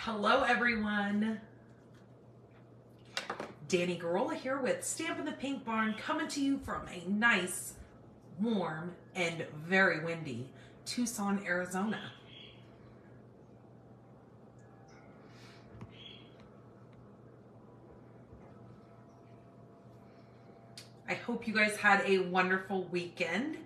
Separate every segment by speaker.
Speaker 1: Hello everyone. Danny Garola here with Stampin' the Pink Barn, coming to you from a nice, warm, and very windy Tucson, Arizona. I hope you guys had a wonderful weekend.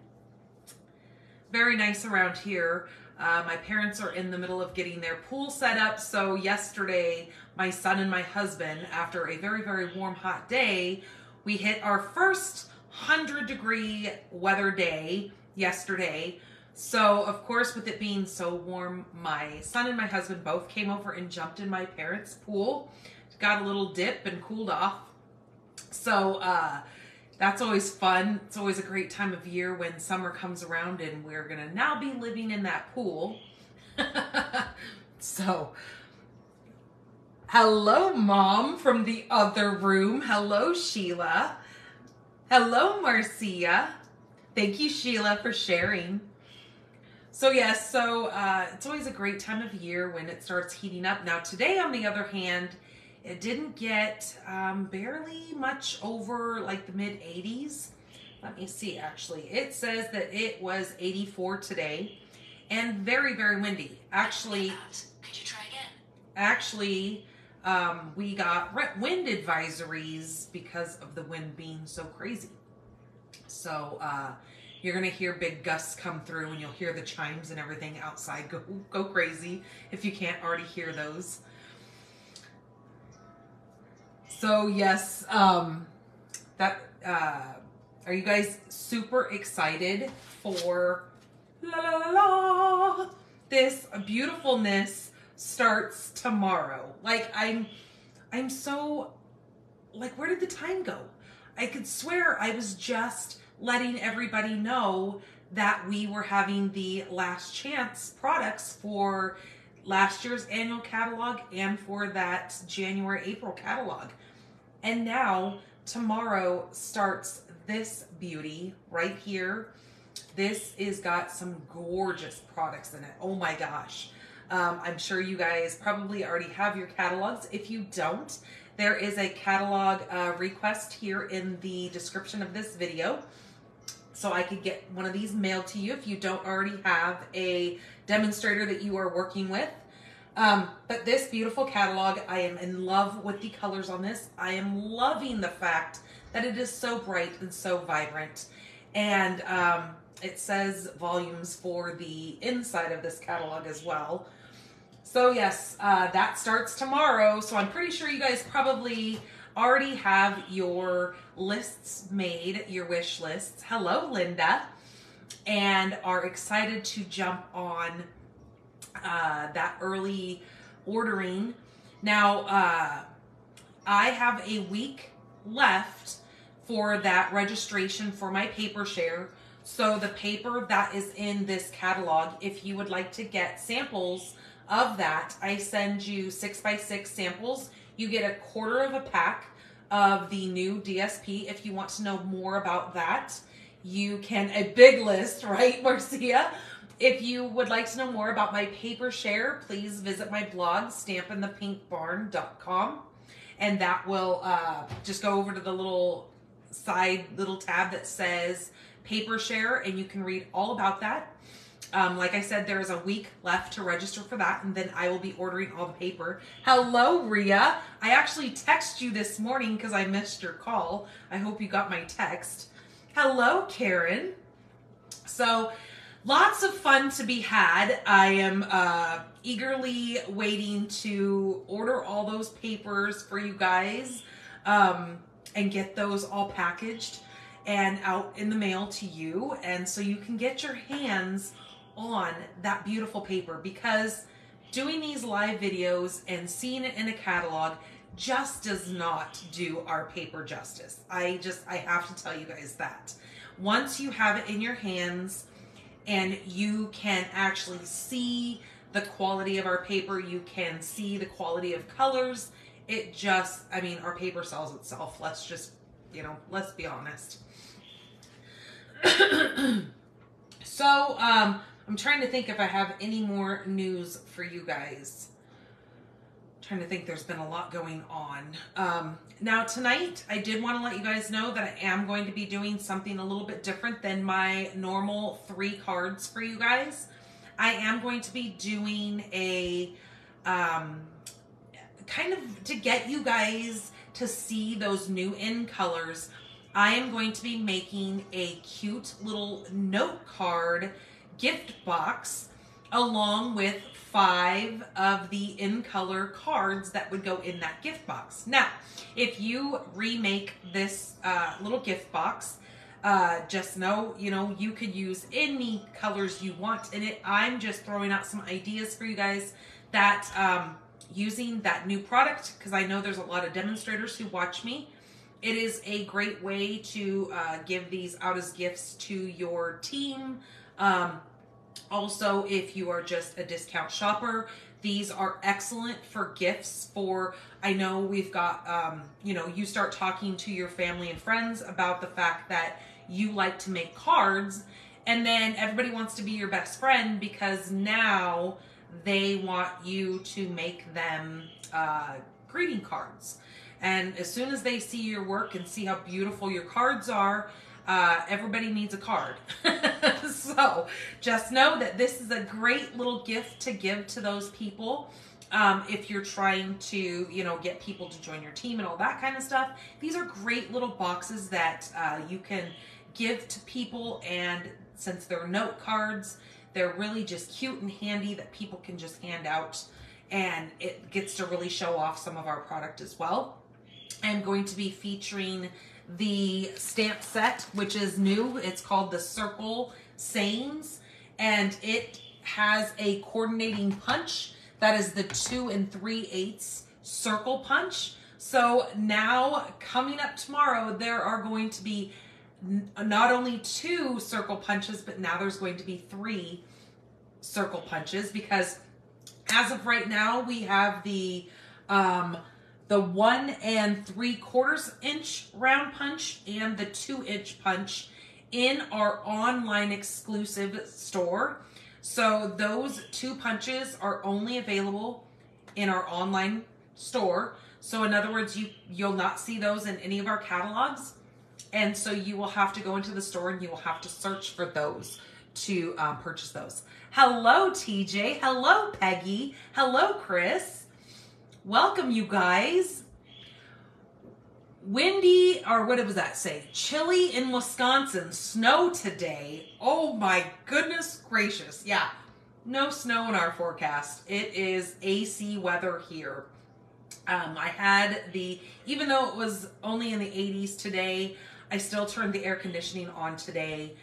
Speaker 1: Very nice around here. My parents are in the middle of getting their pool set up. So yesterday, my son and my husband, after a very, very warm, hot day, we hit our first 100-degree weather day yesterday. So of course, with it being so warm, my son and my husband both came over and jumped in my parents' pool, got a little dip and cooled off. So that's always fun. It's always a great time of year when summer comes around and we're gonna now be living in that pool. So, hello Mom from the other room. Hello Sheila. Hello Marcia. Thank you Sheila for sharing. So yes, it's always a great time of year when it starts heating up. Now today, on the other hand, it didn't get barely much over like the mid 80s. Let me see, actually. It says that it was 84 today and very, very windy. Actually,
Speaker 2: could you try again?
Speaker 1: Actually, we got wind advisories because of the wind being so crazy. So you're gonna hear big gusts come through and you'll hear the chimes and everything outside go crazy if you can't already hear those. So yes, are you guys super excited for this beautifulness starts tomorrow? Like I'm so, like, where did the time go? I could swear I was just letting everybody know that we were having the last chance products for last year's annual catalog and for that January-April catalog. And now, tomorrow starts this beauty right here. This is got some gorgeous products in it. Oh my gosh. I'm sure you guys probably already have your catalogs. If you don't, there is a catalog request here in the description of this video. So I could get one of these mailed to you if you don't already have a demonstrator that you are working with. But this beautiful catalog, I am in love with the colors on this. I am loving the fact that it is so bright and so vibrant. And it says volumes for the inside of this catalog as well. So yes, that starts tomorrow. So I'm pretty sure you guys probably already have your lists made, your wish lists. Hello, Linda. And are excited to jump on that early ordering. Now, I have a week left for that registration for my paper share. So the paper that is in this catalog, if you would like to get samples of that, I send you 6x6 samples. You get a quarter of a pack of the new DSP. If you want to know more about that, you can, a big list, right, Marcia? If you would like to know more about my paper share, please visit my blog, stampinthepinkbarn.com. And that will just go over to the little tab that says paper share, and you can read all about that. Like I said, there is a week left to register for that, and then I will be ordering all the paper. Hello, Rhea. I actually texted you this morning because I missed your call. I hope you got my text. Hello, Karen. So, lots of fun to be had. I am eagerly waiting to order all those papers for you guys and get those all packaged and out in the mail to you. And so you can get your hands on that beautiful paper, because doing these live videos and seeing it in a catalog just does not do our paper justice. I have to tell you guys that. Once you have it in your hands and you can actually see the quality of our paper, you can see the quality of colors, it just, I mean, our paper sells itself. Let's just, let's be honest. So, I'm trying to think if I have any more news for you guys. trying to think, there's been a lot going on. Now tonight, I did want to let you guys know that I am going to be doing something a little bit different than my normal 3 cards for you guys. I am going to be doing a, kind of to get you guys to see those new in colors. I am going to be making a cute little note card gift box along with 5 of the in color cards that would go in that gift box. Now, if you remake this little gift box, just know, you know, you could use any colors you want in it. I'm just throwing out some ideas for you guys that using that new product, because I know there's a lot of demonstrators who watch me. It is a great way to give these out as gifts to your team. Also, if you are just a discount shopper, these are excellent for gifts for, I know we've got, you know, you start talking to your family and friends about the fact that you like to make cards, and then everybody wants to be your best friend because now they want you to make them greeting cards. And as soon as they see your work and see how beautiful your cards are, everybody needs a card. So just know that this is a great little gift to give to those people. If you're trying to, you know, get people to join your team and all that kind of stuff. These are great little boxes that you can give to people, and since they're note cards, they're really just cute and handy that people can just hand out, and it gets to really show off some of our product as well. I'm going to be featuring the stamp set, which is new. It's called the Circle Sayings, and it has a coordinating punch that is the 2 3/8 circle punch. So now coming up tomorrow, there are going to be not only 2 circle punches, but now there's going to be 3 circle punches, because as of right now, we have the 1 3/4 inch round punch and the 2-inch punch in our online exclusive store. So those 2 punches are only available in our online store. So in other words, you'll not see those in any of our catalogs. And so you will have to go into the store and you will have to search for those to purchase those. Hello, TJ. Hello, Peggy. Hello, Chris. Welcome, you guys. Windy, or what was that say? Chilly in Wisconsin. Snow today. Oh my goodness gracious. Yeah, no snow in our forecast. It is AC weather here. I had even though it was only in the 80s today, I still turned the air conditioning on today,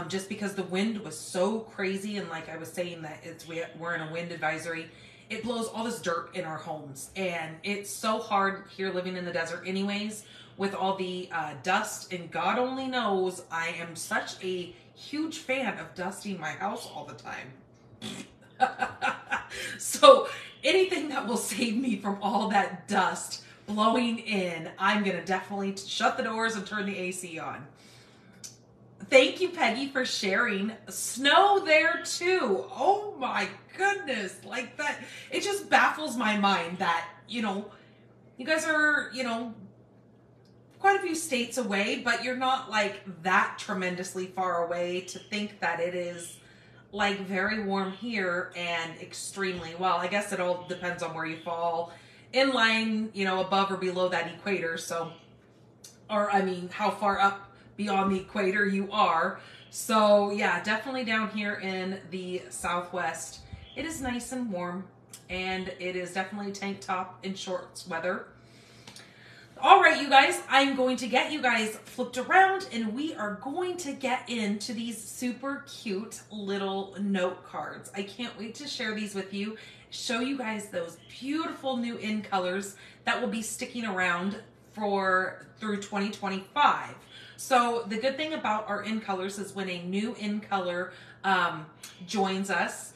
Speaker 1: just because the wind was so crazy. And like I was saying, that we're in a wind advisory. It blows all this dirt in our homes, and it's so hard here living in the desert anyways, with all the dust, and God only knows I am such a huge fan of dusting my house all the time. So anything that will save me from all that dust blowing in, I'm going to definitely shut the doors and turn the AC on. Thank you, Peggy, for sharing. Snow there too. Oh my goodness. Like that. It just baffles my mind that, you know, you guys are, you know, quite a few states away, but you're not like that tremendously far away to think that it is like very warm here and extremely, well, I guess it all depends on where you fall in line, you know, above or below that equator. So, or I mean, how far up beyond the equator you are. So yeah, definitely down here in the Southwest, it is nice and warm, and it is definitely tank top and shorts weather. All right, you guys, I'm going to get you guys flipped around, and we are going to get into these super cute little note cards. I can't wait to share these with you, show you guys those beautiful new in colors that will be sticking around through 2025. So the good thing about our in colors is when a new in color joins us,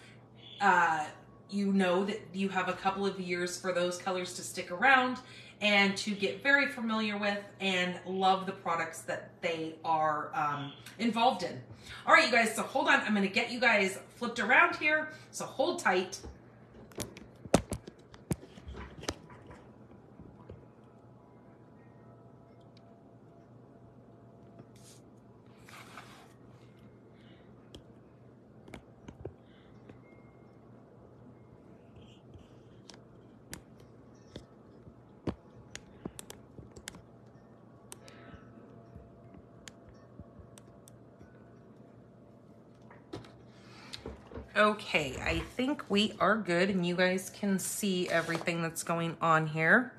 Speaker 1: you know that you have a couple of years for those colors to stick around and to get very familiar with and love the products that they are involved in. All right, you guys, so hold on. I'm going to get you guys flipped around here, so hold tight. Okay, I think we are good and you guys can see everything that's going on here.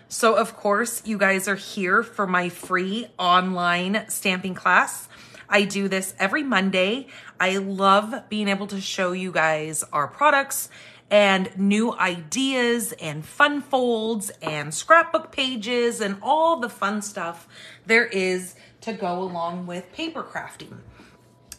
Speaker 1: So of course, you guys are here for my free online stamping class. I do this every Monday. I love being able to show you guys our products and new ideas and fun folds and scrapbook pages and all the fun stuff there is to go along with paper crafting.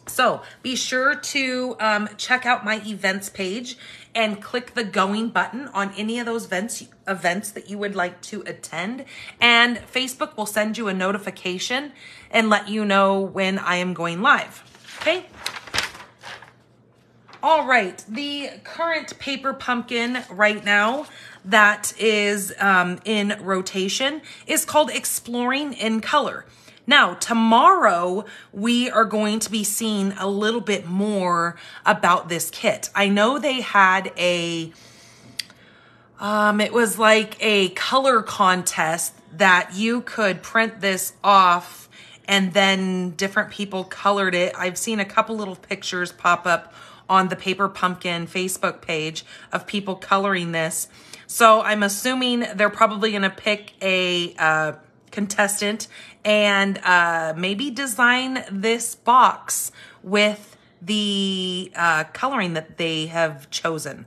Speaker 1: So be sure to check out my events page and click the going button on any of those events that you would like to attend. And Facebook will send you a notification and let you know when I am going live. Okay. All right. The current paper pumpkin right now that is in rotation is called Exploring in Color. Now, tomorrow, we are going to be seeing a little bit more about this kit. I know they had it was like a color contest that you could print this off and then different people colored it. I've seen a couple little pictures pop up on the Paper Pumpkin Facebook page of people coloring this. So I'm assuming they're probably going to pick a contestant and maybe design this box with the coloring that they have chosen.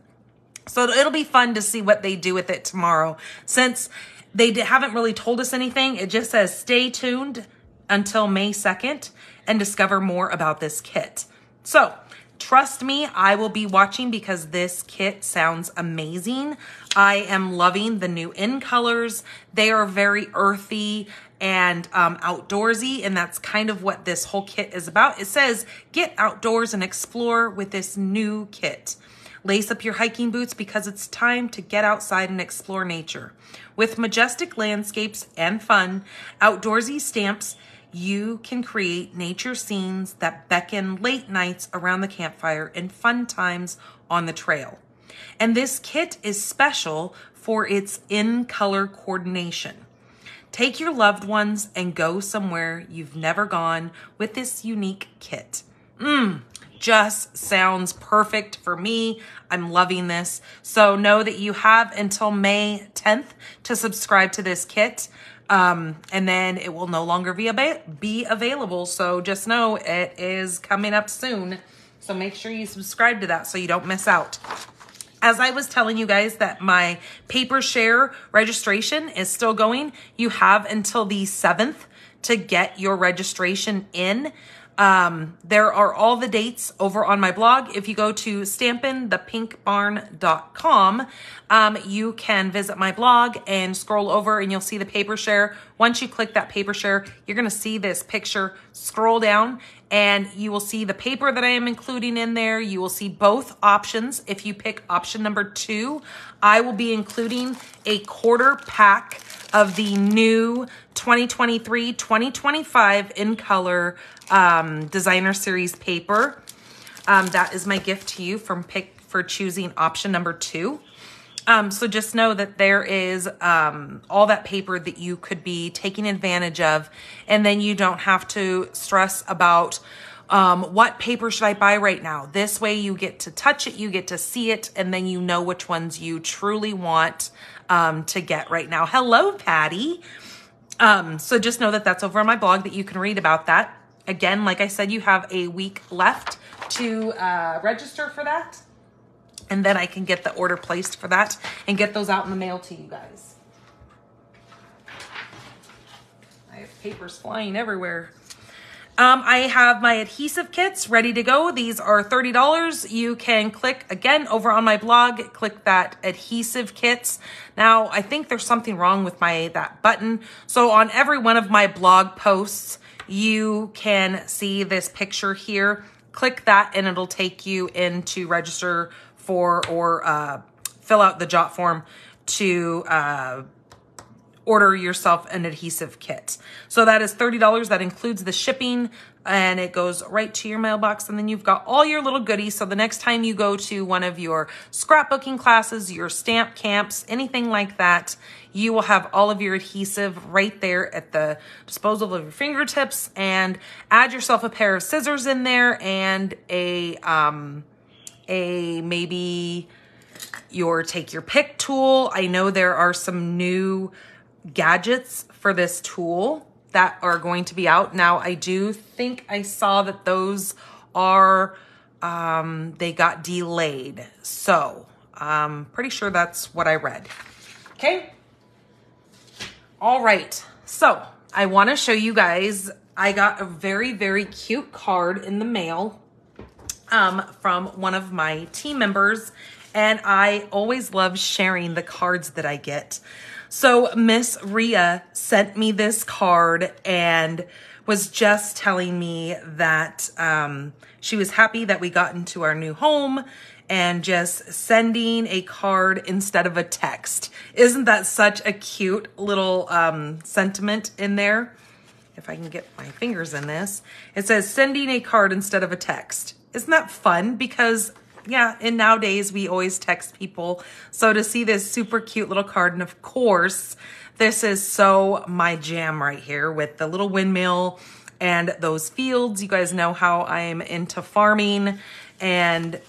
Speaker 1: So it'll be fun to see what they do with it tomorrow. Since they haven't really told us anything, it just says stay tuned until May 2nd and discover more about this kit. So trust me, I will be watching because this kit sounds amazing. I am loving the new in colors. They are very earthy and outdoorsy, and that's kind of what this whole kit is about. It says, get outdoors and explore with this new kit. Lace up your hiking boots because it's time to get outside and explore nature. With majestic landscapes and fun, outdoorsy stamps, you can create nature scenes that beckon late nights around the campfire and fun times on the trail. And this kit is special for its in-color coordination. Take your loved ones and go somewhere you've never gone with this unique kit. Just sounds perfect for me. I'm loving this. So know that you have until May 10th to subscribe to this kit. And then it will no longer be available. So just know it is coming up soon. So make sure you subscribe to that so you don't miss out. As I was telling you guys that my paper share registration is still going, you have until the 7th to get your registration in. There are all the dates over on my blog. If you go to stampinthepinkbarn.com, you can visit my blog and scroll over and you'll see the paper share. Once you click that paper share, you're going to see this picture. Scroll down and you will see the paper that I am including in there. You will see both options. If you pick option number 2, I will be including a quarter pack of the new 2023-2025 in color designer series paper. That is my gift to you for choosing option number 2. So just know that there is all that paper that you could be taking advantage of, and then you don't have to stress about what paper should I buy right now. This way you get to touch it, you get to see it, and then you know which ones you truly want to get right now. Hello, Patty. So just know that that's over on my blog that you can read about that. Again, like I said, you have a week left to register for that. And then I can get the order placed for that and get those out in the mail to you guys. I have papers flying everywhere. I have my adhesive kits ready to go. These are $30. You can click again over on my blog, click that adhesive kits. Now, I think there's something wrong with that button. So on every one of my blog posts, you can see this picture here. Click that and it'll take you in to register for or fill out the jot form to order yourself an adhesive kit. So that is $30. That includes the shipping, and it goes right to your mailbox, and then you've got all your little goodies. So the next time you go to one of your scrapbooking classes, your stamp camps, anything like that, you will have all of your adhesive right there at the disposal of your fingertips, and add yourself a pair of scissors in there and a maybe take your pick tool. I know there are some new gadgets for this tool that are going to be out. Now, I do think I saw that those are, they got delayed. So, pretty sure that's what I read. Okay. All right. So, I want to show you guys, I got a very, very cute card in the mail from one of my team members, and I always love sharing the cards that I get. So Miss Rhea sent me this card and was just telling me that she was happy that we got into our new home and just sending a card instead of a text. Isn't that such a cute little sentiment in there? If I can get my fingers in this. It says sending a card instead of a text. Isn't that fun? Because yeah, and nowadays we always text people. So to see this super cute little card, and of course, this is so my jam right here with the little windmill and those fields. You guys know how I'm into farming, and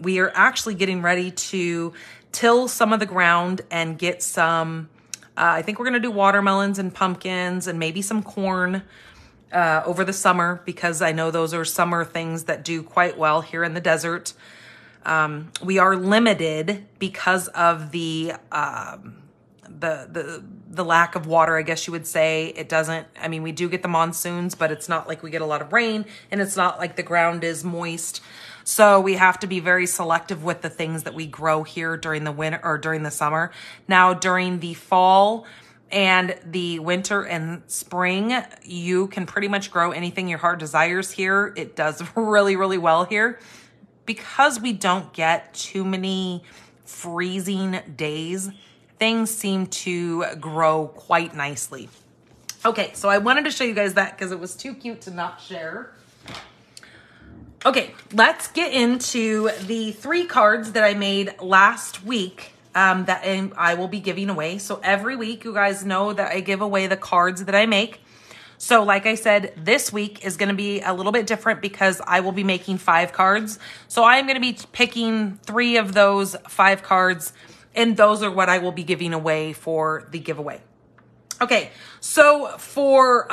Speaker 1: we are actually getting ready to till some of the ground and get some, I think we're gonna do watermelons and pumpkins and maybe some corn over the summer, because I know those are summer things that do quite well here in the desert. We are limited because of the lack of water, I guess you would say. It doesn't, I mean, we do get the monsoons, but it's not like we get a lot of rain, and it's not like the ground is moist. So we have to be very selective with the things that we grow here during the winter or during the summer. Now, during the fall and the winter and spring, you can pretty much grow anything your heart desires here. It does really, really well here. Because we don't get too many freezing days, things seem to grow quite nicely. Okay, so I wanted to show you guys that because it was too cute to not share. Okay, let's get into the 3 cards that I made last week that I will be giving away. So every week, you guys know that I give away the cards that I make. So like I said, this week is going to be a little bit different because I will be making 5 cards. So I'm going to be picking 3 of those 5 cards, and those are what I will be giving away for the giveaway. Okay, so for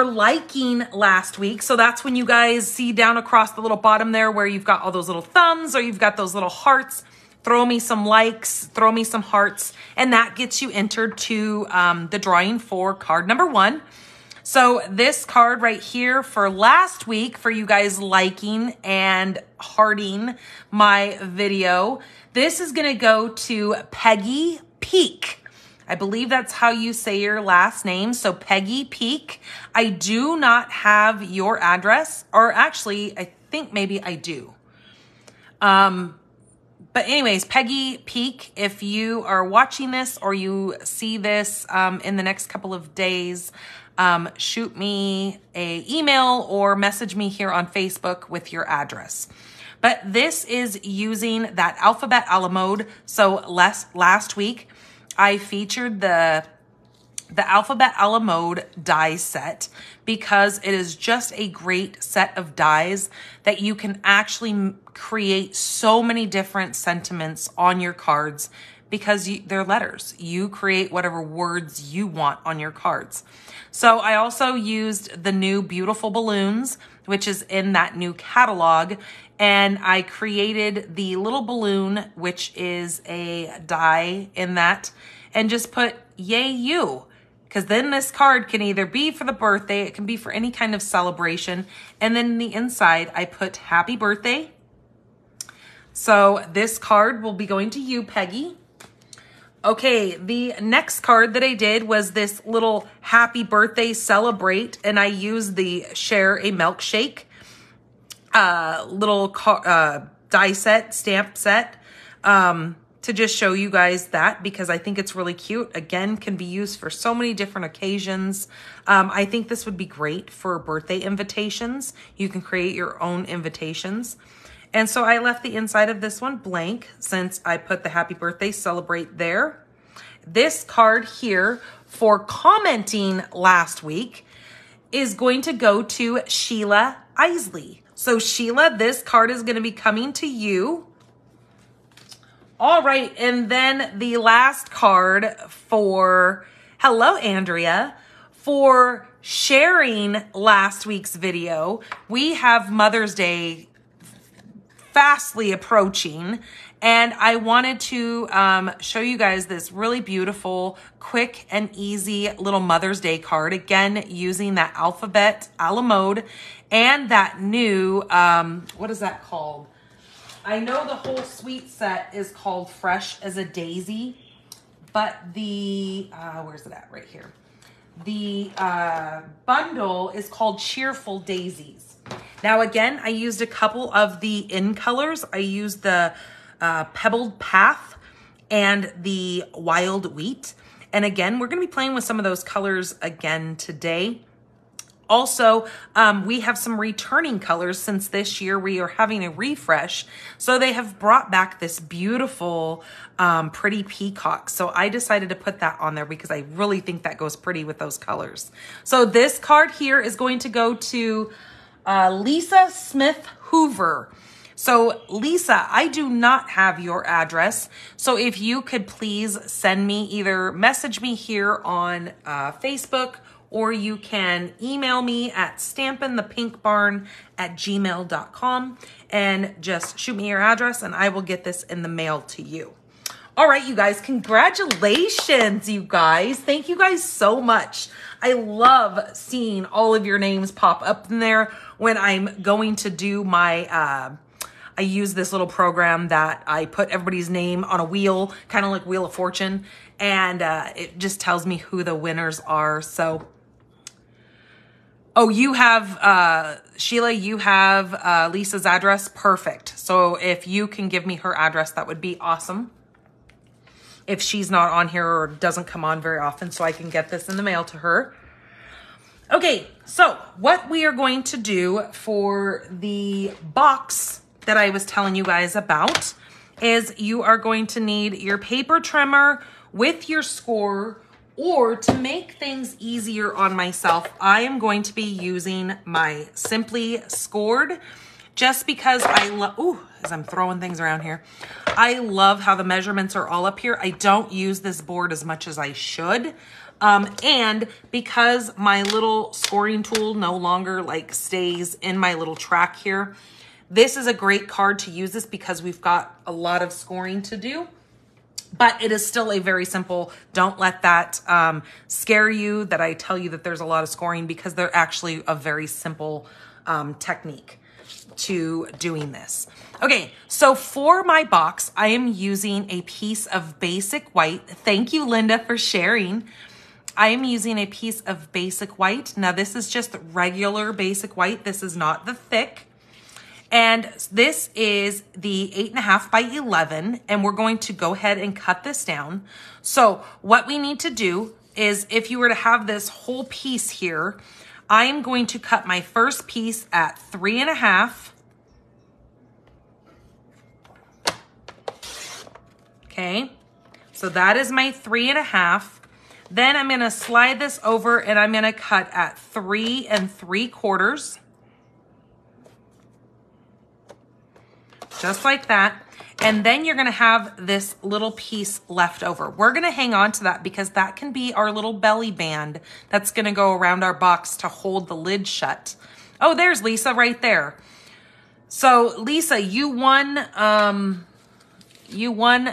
Speaker 1: liking last week, so that's when you guys see down across the little bottom there where you've got all those little thumbs or you've got those little hearts. Throw me some likes, throw me some hearts, and that gets you entered to the drawing for card number 1. So this card right here for last week, for you guys liking and hearting my video, this is going to go to Peggy Peak. I believe that's how you say your last name. So Peggy Peak. I do not have your address, or actually, I think maybe I do. But anyways, Peggy Peak, if you are watching this or you see this in the next couple of days, shoot me an email or message me here on Facebook with your address. But this is using that alphabet a la mode. So last week, I featured the alphabet a la mode die set because it is just a great set of dies that you can actually create so many different sentiments on your cards because they're letters. You create whatever words you want on your cards. So I also used the new Beautiful Balloons, which is in that new catalog, and I created the little balloon, which is a die in that, and just put yay you. Because then this card can either be for the birthday, it can be for any kind of celebration. And then in the inside, I put happy birthday. So this card will be going to you, Peggy. Okay, the next card that I did was this little happy birthday celebrate. And I used the share a milkshake little die set, stamp set. to just show you guys that because I think it's really cute. Again, can be used for so many different occasions. I think this would be great for birthday invitations. You can create your own invitations. And so I left the inside of this one blank since I put the happy birthday celebrate there. This card here for commenting last week is going to go to Sheila Isley. So Sheila, this card is going to be coming to you. All right, and then the last card for, hello Andrea, for sharing last week's video. We have Mother's Day fastly approaching, and I wanted to show you guys this really beautiful, quick and easy little Mother's Day card. Again, using that alphabet a la mode and that new, what is that called? I know the whole suite set is called Fresh as a Daisy, but the, where's it at? Right here. The bundle is called Cheerful Daisies. Now, again, I used a couple of the in colors. I used the Pebbled Path and the Wild Wheat. And again, we're going to be playing with some of those colors again today. Also, we have some returning colors since this year we are having a refresh. So they have brought back this beautiful, pretty peacock. So I decided to put that on there because I really think that goes pretty with those colors. So this card here is going to go to Lisa Smith Hoover. So Lisa, I do not have your address. So if you could please send me, either message me here on Facebook, or you can email me at stampinthepinkbarn@gmail.com and just shoot me your address and I will get this in the mail to you. All right, you guys, congratulations, you guys. Thank you guys so much. I love seeing all of your names pop up in there when I'm going to do my, I use this little program that I put everybody's name on a wheel, kind of like Wheel of Fortune, and it just tells me who the winners are. So, oh, you have, Sheila, you have Lisa's address. Perfect. So if you can give me her address, that would be awesome. If she's not on here or doesn't come on very often, so I can get this in the mail to her. Okay, so what we are going to do for the box that I was telling you guys about is you are going to need your paper trimmer with your score, or to make things easier on myself, I am going to be using my Simply Scored, just because I love, ooh, as I'm throwing things around here, I love how the measurements are all up here. I don't use this board as much as I should. And because my little scoring tool no longer like stays in my little track here, this is a great card to use this because we've got a lot of scoring to do. But it is still a very simple, don't let that scare you that I tell you that there's a lot of scoring, because they're actually a very simple technique to doing this. Okay, so for my box, I am using a piece of basic white. Thank you, Linda, for sharing. I am using a piece of basic white. Now, this is just regular basic white. This is not the thick. And this is the 8.5 by 11, and we're going to go ahead and cut this down. So what we need to do is, if you were to have this whole piece here, I am going to cut my first piece at 3.5. Okay, so that is my 3.5. Then I'm gonna slide this over and I'm gonna cut at 3 3/4. Just like that. And then you're gonna have this little piece left over. We're gonna hang on to that because that can be our little belly band that's gonna go around our box to hold the lid shut. Oh, there's Lisa right there. So Lisa, you won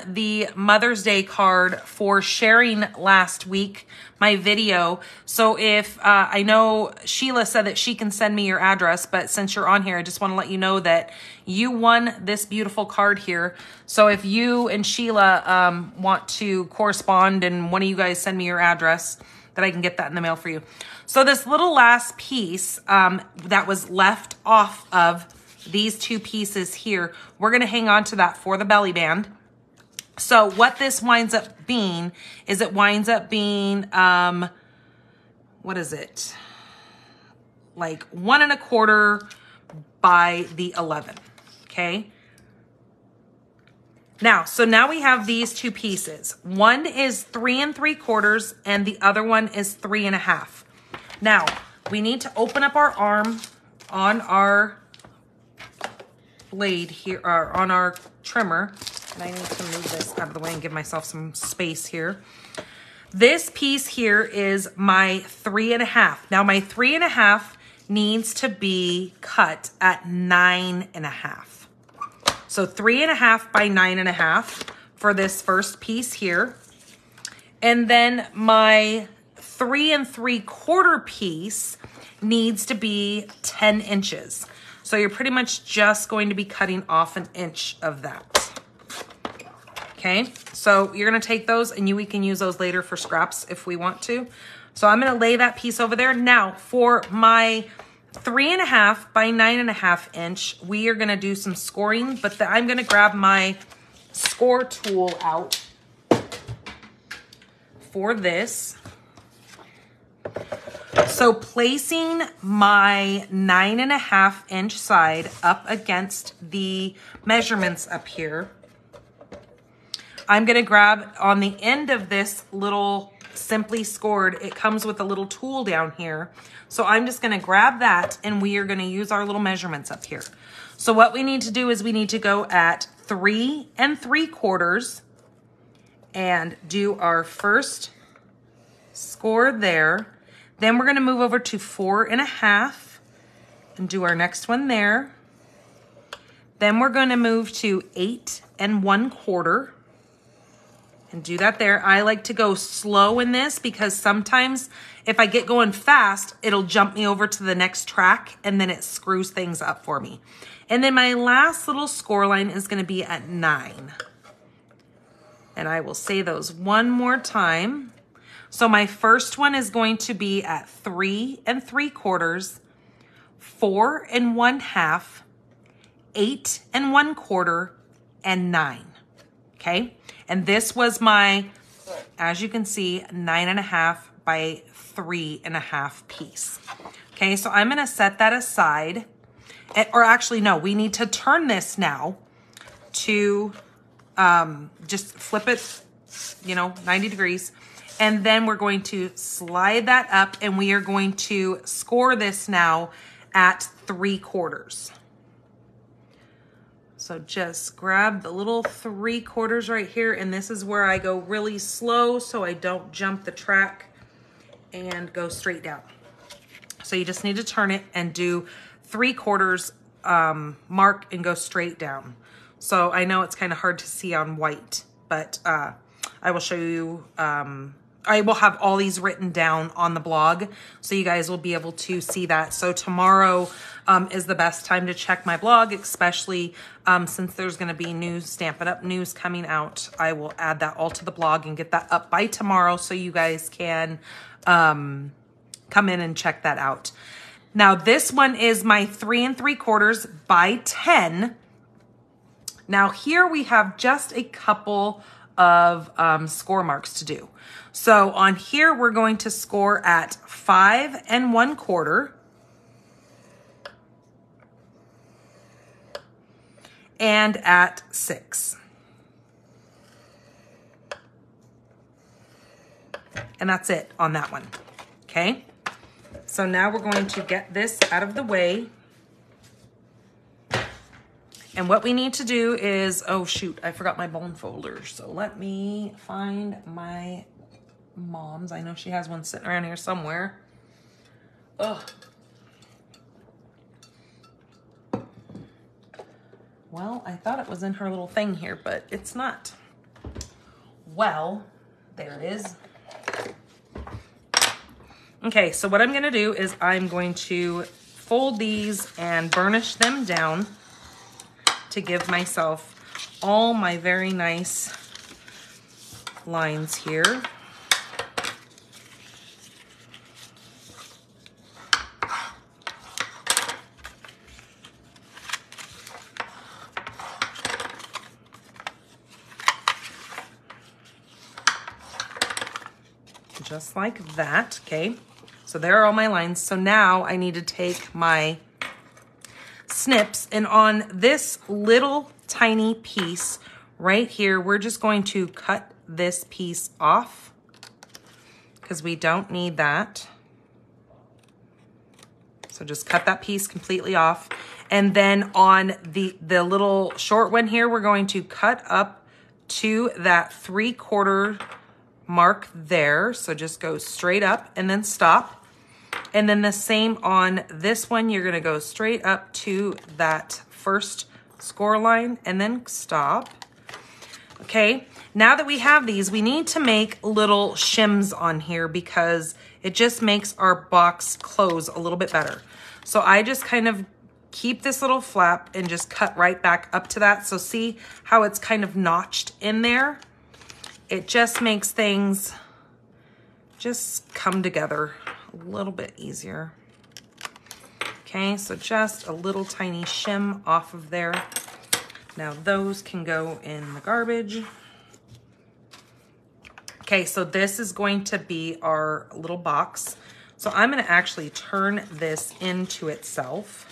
Speaker 1: the Mother's Day card for sharing last week my video. So if I know Sheila said that she can send me your address, but since you're on here, I just want to let you know that you won this beautiful card here. So if you and Sheila want to correspond and one of you guys send me your address, that I can get that in the mail for you. So this little last piece that was left off of these two pieces here, we're going to hang on to that for the belly band. So what this winds up being is it winds up being, what is it? Like 1 1/4 by the 11, okay? Now, so now we have these two pieces. One is 3 3/4 and the other one is 3 1/2. Now, we need to open up our arm on our blade here, or on our trimmer. And I need to move this out of the way and give myself some space here. This piece here is my 3 1/2. Now my 3 1/2 needs to be cut at 9 1/2. So 3 1/2 by 9 1/2 for this first piece here. And then my 3 3/4 piece needs to be 10 inches. So you're pretty much just going to be cutting off 1 inch of that. Okay, so you're gonna take those and we can use those later for scraps if we want to. So I'm gonna lay that piece over there. Now for my 3 1/2 by 9 1/2 inch, we are gonna do some scoring, but I'm gonna grab my score tool out for this. So placing my 9 1/2 inch side up against the measurements up here, I'm gonna grab on the end of this little Simply Scored, it comes with a little tool down here. So I'm just gonna grab that and we are gonna use our little measurements up here. So what we need to do is we need to go at 3 3/4 and do our first score there. Then we're gonna move over to 4 1/2 and do our next one there. Then we're gonna move to 8 1/4 and do that there. I like to go slow in this because sometimes if I get going fast, it'll jump me over to the next track and then it screws things up for me. And then my last little score line is gonna be at 9. And I will say those one more time. So my first one is going to be at 3 3/4, 4 1/2, 8 1/4, and 9, okay? And this was my, as you can see, 9 1/2 by 3 1/2 piece. Okay, so I'm gonna set that aside. Or actually, no, we need to turn this now to just flip it, 90 degrees. And then we're going to slide that up and we are going to score this now at 3/4. So just grab the little 3/4 right here, and this is where I go really slow so I don't jump the track and go straight down. So you just need to turn it and do 3/4 mark and go straight down. So I know it's kind of hard to see on white, but I will show you, I will have all these written down on the blog so you guys will be able to see that. So tomorrow is the best time to check my blog, especially since there's going to be new Stampin' Up news coming out. I will add that all to the blog and get that up by tomorrow so you guys can come in and check that out. Now this one is my 3 3/4 by 10. Now here we have just a couple of score marks to do. So on here, we're going to score at 5 1/4 and at 6. And that's it on that one, okay? So now we're going to get this out of the way. And what we need to do is, oh shoot, I forgot my bone folder. So let me find my mom's. I know she has one sitting around here somewhere. Ugh. Well, I thought it was in her little thing here, but it's not. Well, there it is. Okay, so what I'm gonna do is I'm going to fold these and burnish them down to give myself all my very nice lines here. just like that, okay? So there are all my lines. So now I need to take my snips, and on this little tiny piece right here, we're just going to cut this piece off because we don't need that. So just cut that piece completely off. And then on the little short one here, we're going to cut up to that 3/4 mark there. So just go straight up and then stop. And then the same on this one, you're gonna go straight up to that first score line and then stop. Okay, now that we have these, we need to make little shims on here because it just makes our box close a little bit better. So I just kind of keep this little flap and just cut right back up to that. So see how it's kind of notched in there? It just makes things just come together a little bit easier. Okay, so just a little tiny shim off of there. Now those can go in the garbage. Okay, so this is going to be our little box. So I'm gonna actually turn this into itself.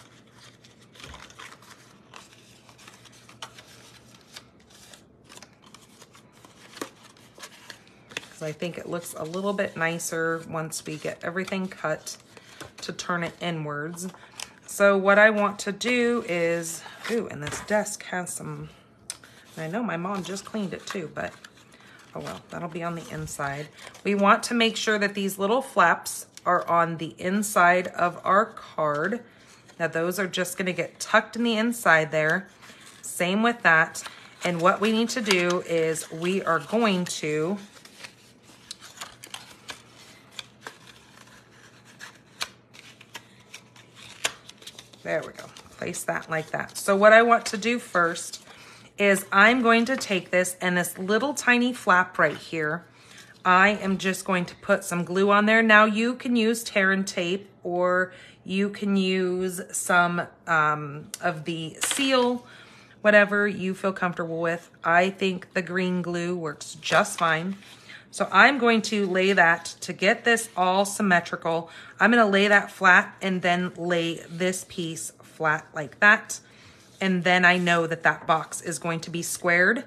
Speaker 1: Because I think it looks a little bit nicer once we get everything cut to turn it inwards. So what I want to do is, ooh, and this desk has some, I know my mom just cleaned it too, but oh well, that'll be on the inside. We want to make sure that these little flaps are on the inside of our card. Now those are just gonna get tucked in the inside there. Same with that. And what we need to do is we are going to there we go, place that like that. So what I want to do first is I'm going to take this and this little tiny flap right here, I am just going to put some glue on there. Now you can use tear and tape, or you can use some of the seal, whatever you feel comfortable with. I think the green glue works just fine. So I'm going to lay that to get this all symmetrical. I'm gonna lay that flat and then lay this piece flat like that. And then I know that that box is going to be squared.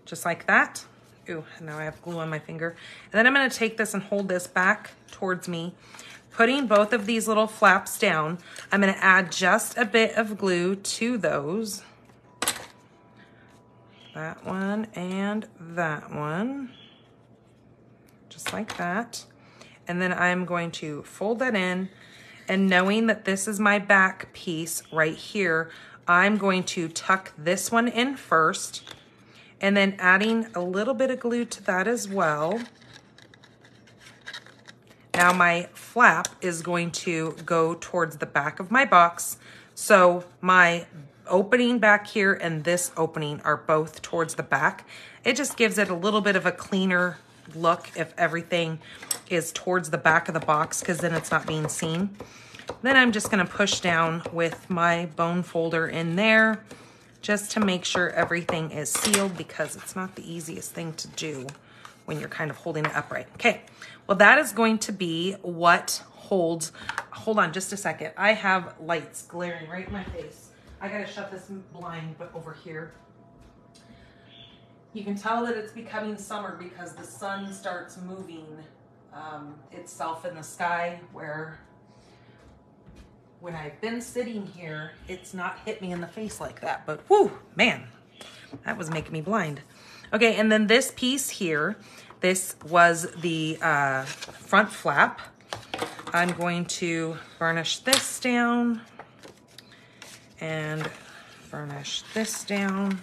Speaker 1: Just like that. Ooh, now I have glue on my finger. And then I'm gonna take this and hold this back towards me. Putting both of these little flaps down, I'm gonna add just a bit of glue to those. That one and that one. Just like that. And then I'm going to fold that in, and knowing that this is my back piece right here, I'm going to tuck this one in first, and then adding a little bit of glue to that as well. Now my flap is going to go towards the back of my box. So my opening back here and this opening are both towards the back. It just gives it a little bit of a cleaner look if everything is towards the back of the box, because then it's not being seen. Then I'm just gonna push down with my bone folder in there just to make sure everything is sealed, because it's not the easiest thing to do when you're kind of holding it upright. Okay, well that is going to be what holds, hold on just a second. I have lights glaring right in my face. I gotta shut this blind over here. You can tell that it's becoming summer because the sun starts moving itself in the sky, where when I've been sitting here, it's not hit me in the face like that, but whoo, man, that was making me blind. Okay, and then this piece here, this was the front flap. I'm going to burnish this down and burnish this down,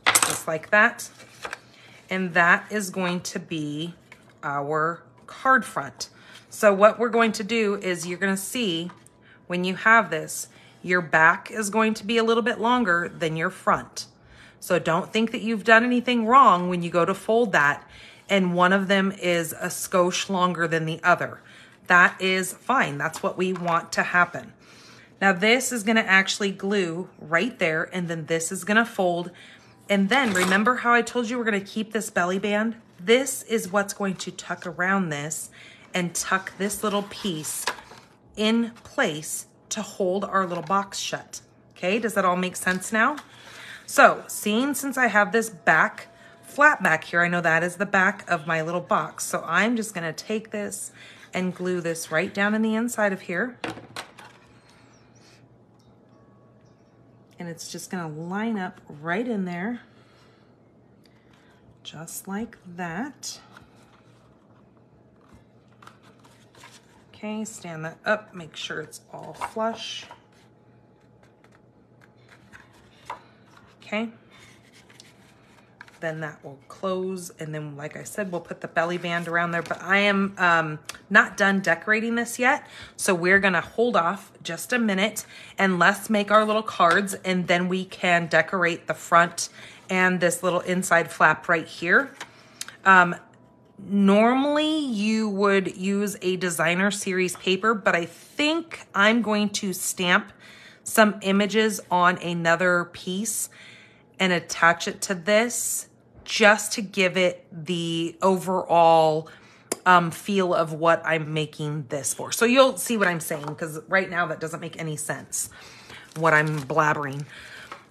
Speaker 1: just like that. And that is going to be our card front. So what we're going to do is, you're gonna see when you have this, your back is going to be a little bit longer than your front. So don't think that you've done anything wrong when you go to fold that and one of them is a skosh longer than the other. That is fine. That's what we want to happen. Now this is gonna actually glue right there, and then this is gonna fold And then remember how I told you we're gonna keep this belly band? This is what's going to tuck around this and tuck this little piece in place to hold our little box shut. Okay, does that all make sense now? So, since I have this back, flat back here, I know that is the back of my little box. So I'm just gonna take this and glue this right down in the inside of here. And it's just gonna line up right in there, just like that. Okay, stand that up, make sure it's all flush. Okay, then that will close, and then like I said, we'll put the belly band around there, but I am not done decorating this yet, so we're gonna hold off just a minute and let's make our little cards, and then we can decorate the front and this little inside flap right here. Normally you would use a designer series paper, but I think I'm going to stamp some images on another piece and attach it to this just to give it the overall feel of what I'm making this for. So you'll see what I'm saying, because right now that doesn't make any sense, what I'm blabbering.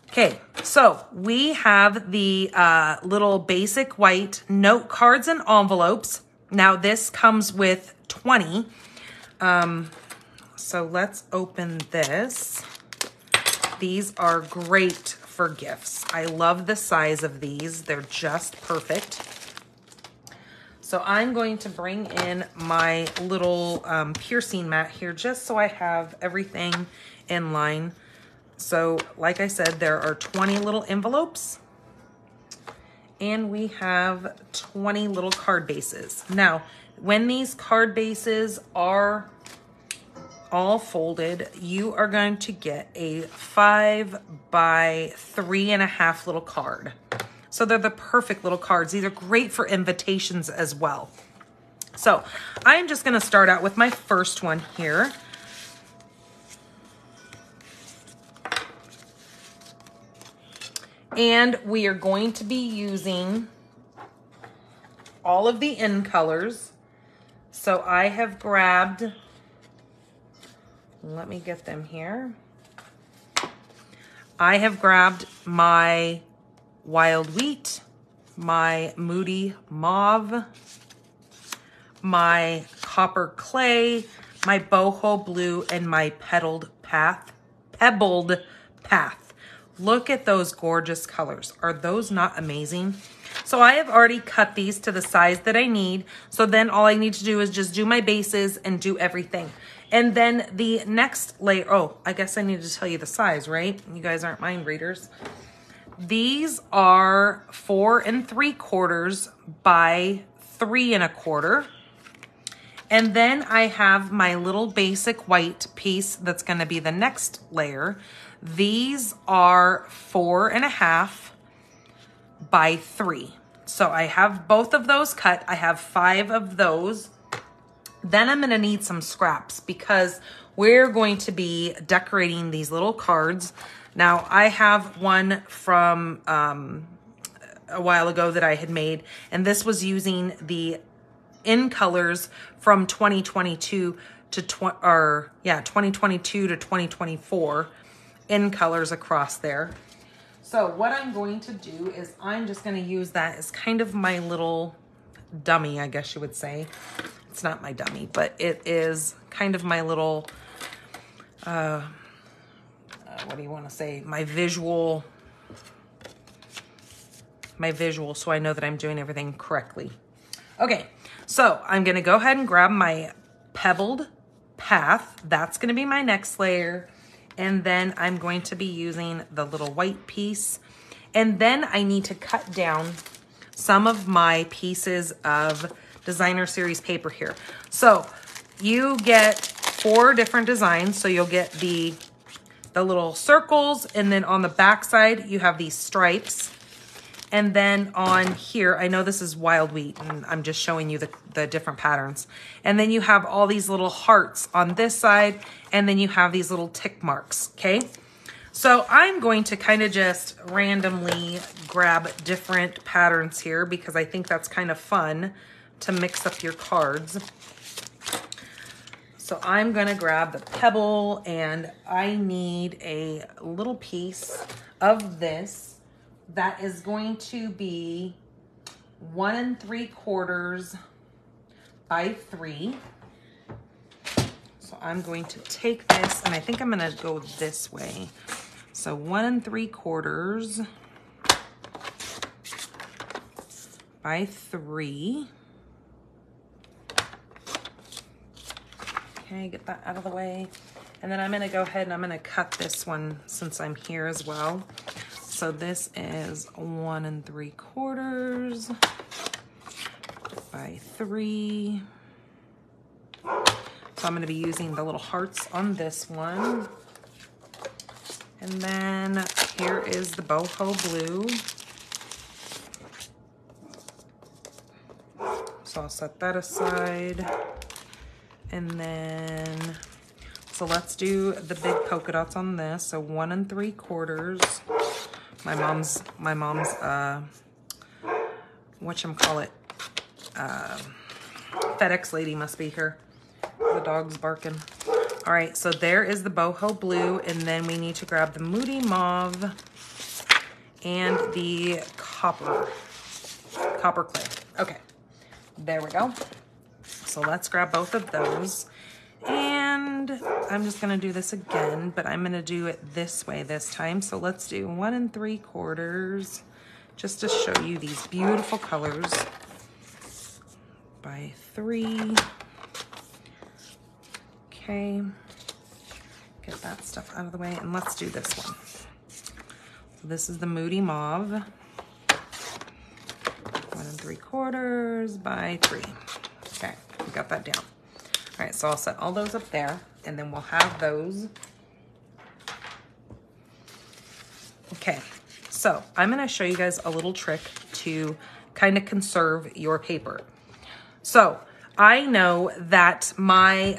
Speaker 1: Okay, so we have the little basic white note cards and envelopes. Now this comes with 20. So let's open this. These are great for gifts. I love the size of these. They're just perfect. So I'm going to bring in my little piercing mat here just so I have everything in line. So like I said, there are 20 little envelopes and we have 20 little card bases. Now, when these card bases are all folded, you are going to get a 5 by 3.5 little card. So they're the perfect little cards. These are great for invitations as well. So I'm just gonna start out with my first one here. And we are going to be using all of the in colors. So I have grabbed, let me get them here. I have grabbed my Wild Wheat, my Moody Mauve, my Copper Clay, my Boho Blue, and my Pebbled Path. Look at those gorgeous colors. Are those not amazing? So I have already cut these to the size that I need. So then all I need to do is just do my bases and do everything. And then the next layer, oh, I guess I need to tell you the size, right? You guys aren't mind readers. These are 4 3/4 by 3 1/4. And then I have my little basic white piece that's gonna be the next layer. These are 4 1/2 by 3. So I have both of those cut. I have 5 of those. Then I'm gonna need some scraps because we're going to be decorating these little cards. Now I have one from a while ago that I had made, and this was using the in colors from 2022 to 2022 to 2024 in colors across there. So what I'm going to do is I'm just going to use that as kind of my little dummy, I guess you would say. It's not my dummy, but it is kind of my little, what do you want to say? My visual, so I know that I'm doing everything correctly. Okay, so I'm going to go ahead and grab my Pebbled Path. That's going to be my next layer. And then I'm going to be using the little white piece. And then I need to cut down some of my pieces of designer series paper here. So you get 4 different designs. So you'll get the little circles, and then on the back side, you have these stripes. And then on here, I know this is Wild Wheat, and I'm just showing you the different patterns. And then you have all these little hearts on this side, and then you have these little tick marks, okay? So I'm going to kind of just randomly grab different patterns here because I think that's kind of fun to mix up your cards. So I'm gonna grab the pebble, and I need a little piece of this that is going to be 1 3/4 by 3. So I'm going to take this, and I think I'm gonna go this way. So 1 3/4 by 3. Okay, get that out of the way. And then I'm gonna go ahead and I'm gonna cut this one since I'm here as well. So this is 1 3/4 by 3. So I'm gonna be using the little hearts on this one. And then here is the boho blue. So I'll set that aside. And then, so let's do the big polka dots on this. So 1 3/4. My mom's, whatchamacallit, FedEx lady must be here. The dog's barking. All right, so there is the boho blue, and then we need to grab the moody mauve and the copper clay. Okay, there we go. So let's grab both of those. And I'm just gonna do this again, but I'm gonna do it this way this time. So let's do 1 3/4 just to show you these beautiful colors by 3. Okay, get that stuff out of the way, and let's do this one. So this is the Moody Mauve, 1 3/4 by 3. Okay, we got that down. All right, so I'll set all those up there, and then we'll have those. Okay, so I'm gonna show you guys a little trick to kind of conserve your paper. So I know that my,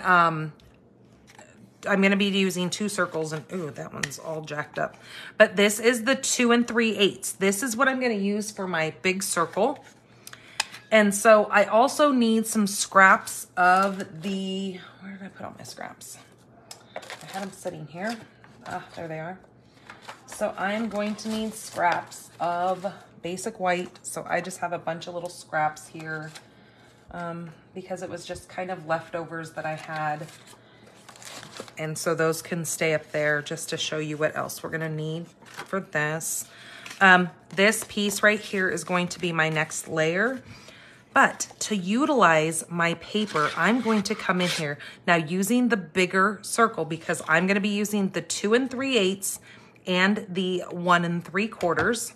Speaker 1: I'm gonna be using 2 circles, and ooh, that one's all jacked up. But this is the 2 3/8. This is what I'm gonna use for my big circle. And so I also need some scraps of the, where did I put all my scraps? I had them sitting here. Ah, there they are. So I'm going to need scraps of basic white. So I just have a bunch of little scraps here because it was just kind of leftovers that I had. And so those can stay up there just to show you what else we're gonna need for this. This piece right here is going to be my next layer. But to utilize my paper, I'm going to come in here now using the bigger circle because I'm going to be using the 2 3/8 and the 1 3/4.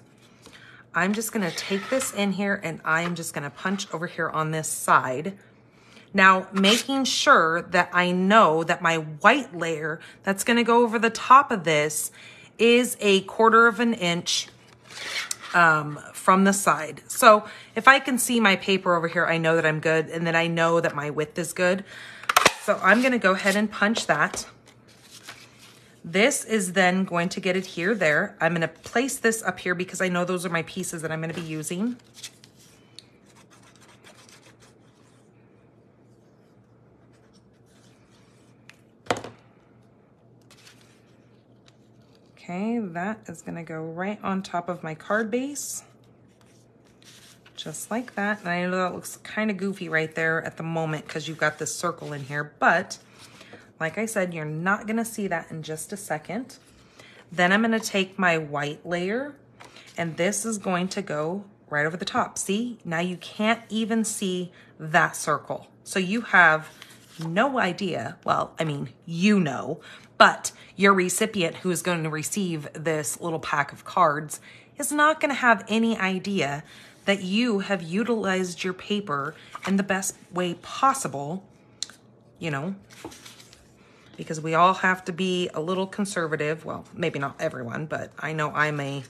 Speaker 1: I'm just going to take this in here and I'm just going to punch over here on this side. Now, making sure that I know that my white layer that's going to go over the top of this is a 1/4 inch from the side. So if I can see my paper over here, I know that I'm good, and then I know that my width is good. So I'm gonna go ahead and punch that. This is then going to get it here, there. I'm gonna place this up here because I know those are my pieces that I'm gonna be using. Okay, that is gonna go right on top of my card base. Just like that. And I know that looks kind of goofy right there at the moment because you've got this circle in here, but like I said, you're not gonna see that in just a second. Then I'm gonna take my white layer, and this is going to go right over the top. See, now you can't even see that circle. So you have no idea, well, I mean, you know, but your recipient who is going to receive this little pack of cards is not gonna have any idea that you have utilized your paper in the best way possible, you know, because we all have to be a little conservative. Well, maybe not everyone, but I know I'm a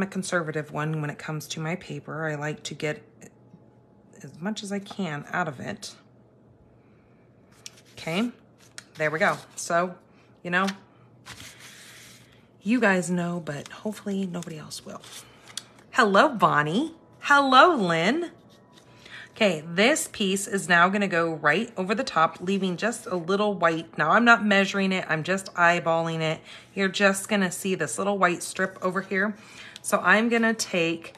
Speaker 1: conservative one when it comes to my paper. I like to get as much as I can out of it. Okay, there we go. So, you know, You guys know, but hopefully nobody else will. Hello, Bonnie. Hello, Lynn. Okay, this piece is now gonna go right over the top, leaving just a little white. Now I'm not measuring it, I'm just eyeballing it. You're just gonna see this little white strip over here. So I'm gonna take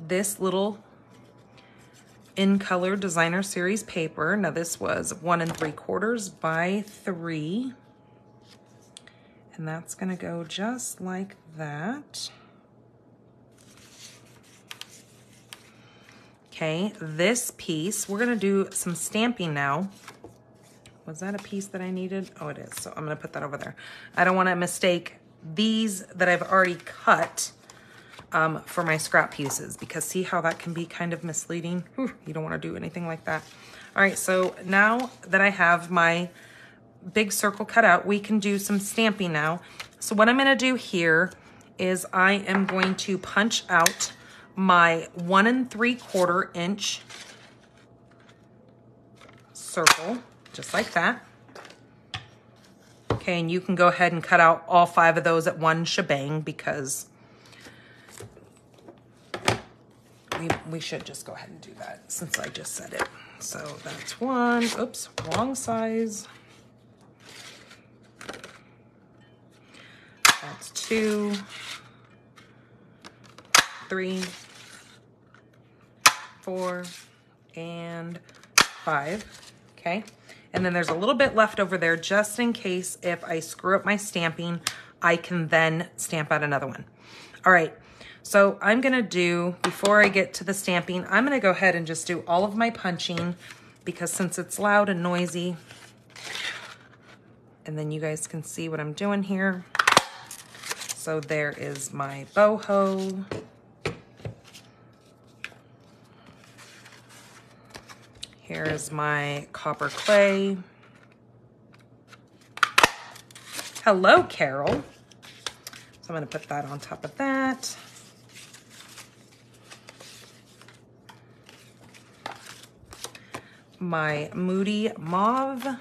Speaker 1: this little In Color Designer Series paper. Now this was 1 3/4 by 3. And that's gonna go just like that. Okay, this piece, we're gonna do some stamping now. Was that a piece that I needed? Oh, it is, so I'm gonna put that over there. I don't wanna mistake these that I've already cut for my scrap pieces, because see how that can be kind of misleading? Whew, you don't wanna do anything like that. All right, so now that I have my big circle cut out, we can do some stamping now. So what I'm gonna do here is I am going to punch out my 1 3/4 inch circle, just like that. Okay, and you can go ahead and cut out all 5 of those at one shebang, because we should just go ahead and do that since I just said it. So that's 1, oops, wrong size. That's 2, 3, 4, and 5, okay? And then there's a little bit left over there just in case if I screw up my stamping, I can then stamp out another one. All right, so I'm gonna do, before I get to the stamping, I'm gonna go ahead and just do all of my punching, because since it's loud and noisy, and then you guys can see what I'm doing here. So there is my boho. Here is my copper clay. Hello, Carol. So I'm gonna put that on top of that. My Moody Mauve.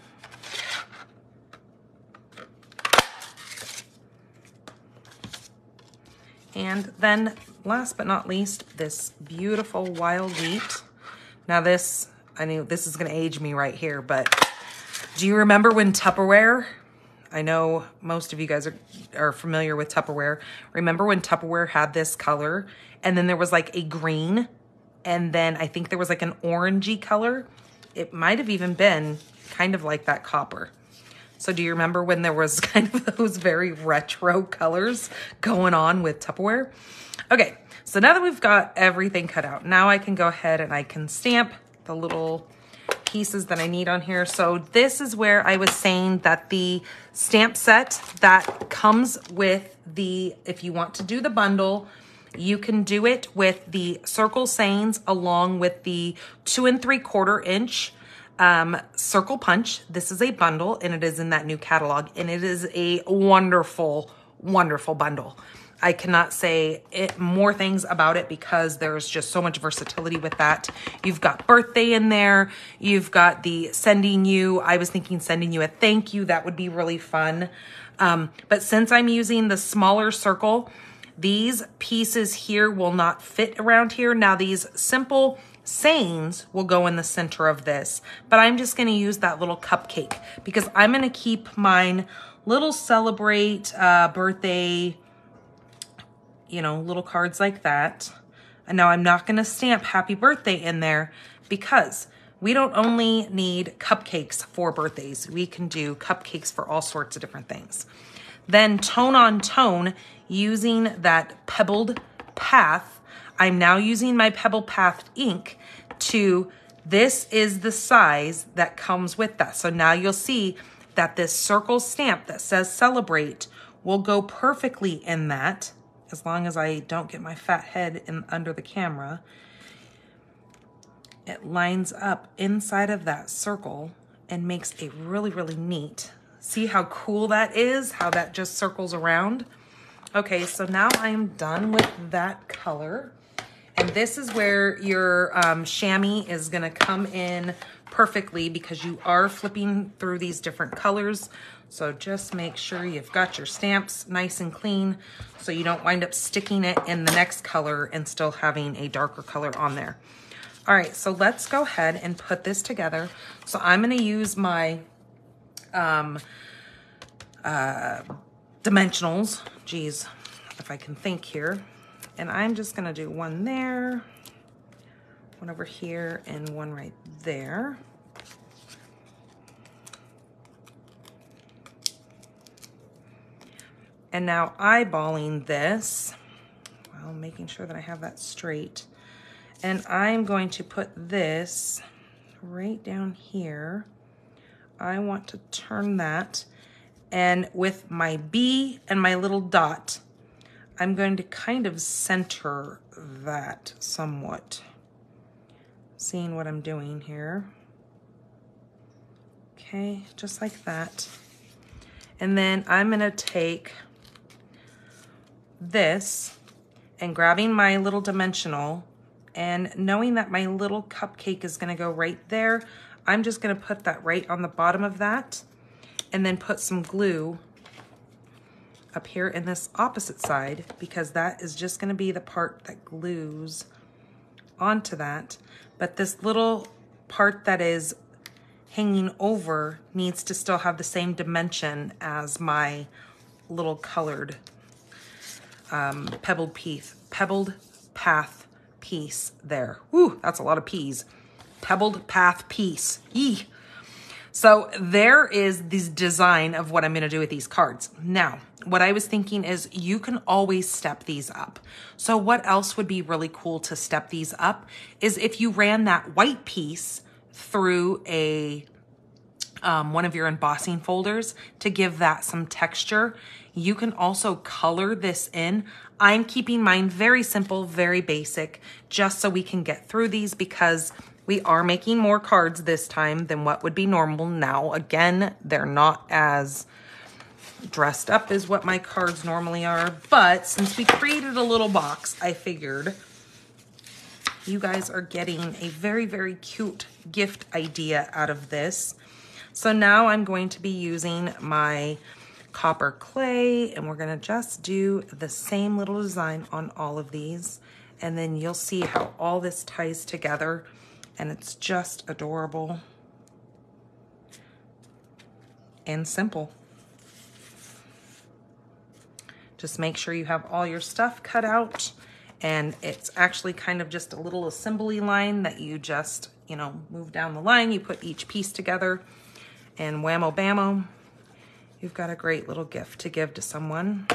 Speaker 1: And then last but not least, this beautiful wild wheat. Now this, I know this is gonna age me right here, but do you remember when Tupperware, I know most of you guys are familiar with Tupperware. Remember when Tupperware had this color, and then there was like a green, and then I think there was like an orangey color. It might have even been kind of like that copper. So do you remember when there was kind of those very retro colors going on with Tupperware? Okay, so now that we've got everything cut out, now I can go ahead and I can stamp the little pieces that I need on here. So this is where I was saying that the stamp set that comes with the, if you want to do the bundle, you can do it with the circle sayings along with the 2 3/4 inch circle punch. This is a bundle and it is in that new catalog, and it is a wonderful, wonderful bundle. I cannot say more things about it because there's just so much versatility with that. You've got birthday in there. You've got the sending you. I was thinking sending you a thank you. That would be really fun. But since I'm using the smaller circle, these pieces here will not fit around here. Now these simple sayings will go in the center of this, but I'm just gonna use that little cupcake because I'm gonna keep mine little celebrate, birthday, you know, little cards like that. And now I'm not gonna stamp happy birthday in there because we don't only need cupcakes for birthdays. We can do cupcakes for all sorts of different things. Then tone on tone, using that pebbled path, I'm now using my Pebble Path ink to, this is the size that comes with that. So now you'll see that this circle stamp that says celebrate will go perfectly in that, as long as I don't get my fat head in under the camera. It lines up inside of that circle and makes a really, really neat. See how cool that is, how that just circles around? Okay, so now I'm done with that color. And this is where your chamois is gonna come in perfectly because you are flipping through these different colors. So just make sure you've got your stamps nice and clean so you don't wind up sticking it in the next color and still having a darker color on there. All right, so let's go ahead and put this together. So I'm gonna use my dimensionals. Geez, if I can think here. And I'm just gonna do one there, one over here, and one right there. And now eyeballing this, well, making sure that I have that straight. And I'm going to put this right down here. I want to turn that. And with my B and my little dot, I'm going to kind of center that somewhat. Seeing what I'm doing here. Okay, just like that. And then I'm gonna take this and grabbing my little dimensional and knowing that my little cupcake is gonna go right there, I'm just gonna put that right on the bottom of that and then put some glue up here in this opposite side because that is just gonna be the part that glues onto that. But this little part that is hanging over needs to still have the same dimension as my little colored pebbled path piece there. Woo, that's a lot of P's. Pebbled path piece. Yee. So there is this design of what I'm gonna do with these cards. Now, what I was thinking is you can always step these up. So what else would be really cool to step these up is if you ran that white piece through a one of your embossing folders to give that some texture. You can also color this in. I'm keeping mine very simple, very basic, just so we can get through these because we are making more cards this time than what would be normal. Now, again, they're not as dressed up as what my cards normally are, but since we created a little box, I figured you guys are getting a very, very cute gift idea out of this. So now I'm going to be using my copper clay and we're gonna just do the same little design on all of these. And then you'll see how all this ties together and it's just adorable and simple. Just make sure you have all your stuff cut out and it's actually kind of just a little assembly line that you just, you know, move down the line, you put each piece together and whammo bammo, you've got a great little gift to give to someone.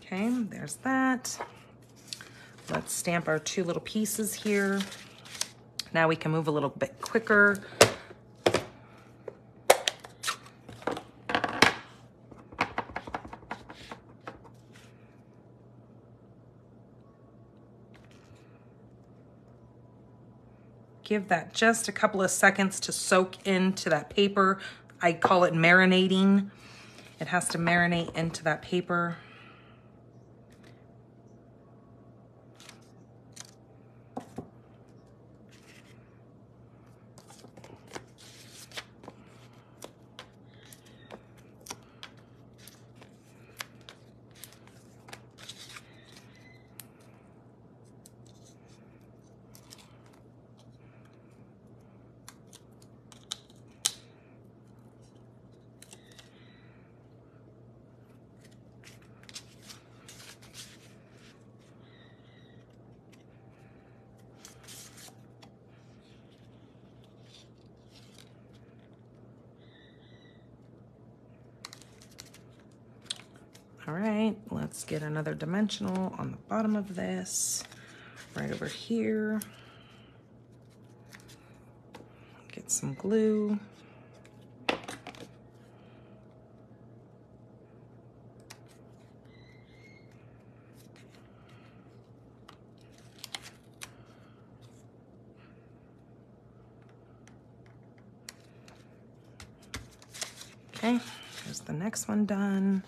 Speaker 1: Okay, there's that. Let's stamp our two little pieces here. Now we can move a little bit quicker. Give that just a couple of seconds to soak into that paper. I call it marinating. It has to marinate into that paper. All right, let's get another dimensional on the bottom of this, right over here. Get some glue. Okay, there's the next one done.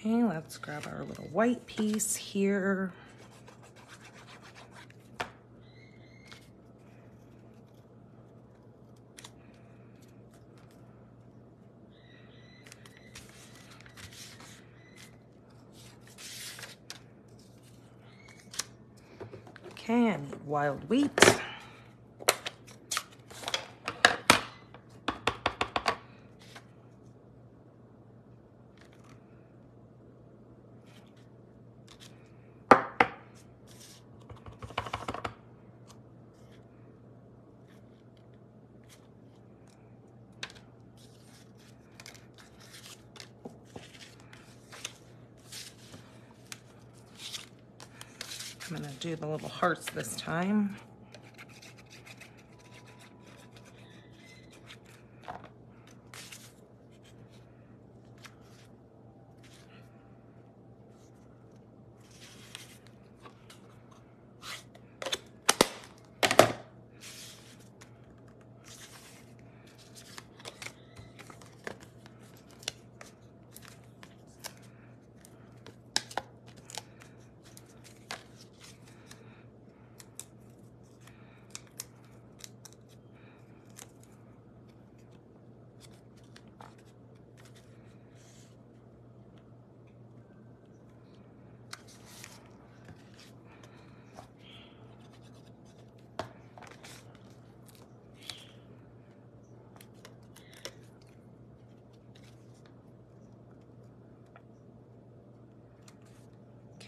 Speaker 1: Okay, let's grab our little white piece here. Okay, I need wild wheat. I'm gonna do the little hearts this time.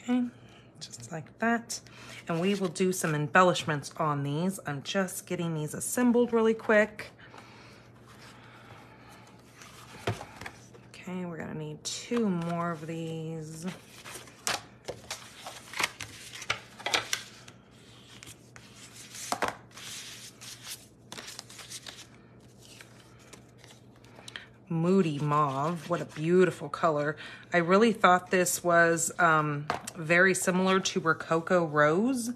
Speaker 1: Okay, just like that. And we will do some embellishments on these. I'm just getting these assembled really quick. Okay, we're gonna need 2 more of these. Moody mauve, what a beautiful color. I really thought this was very similar to Rococo Rose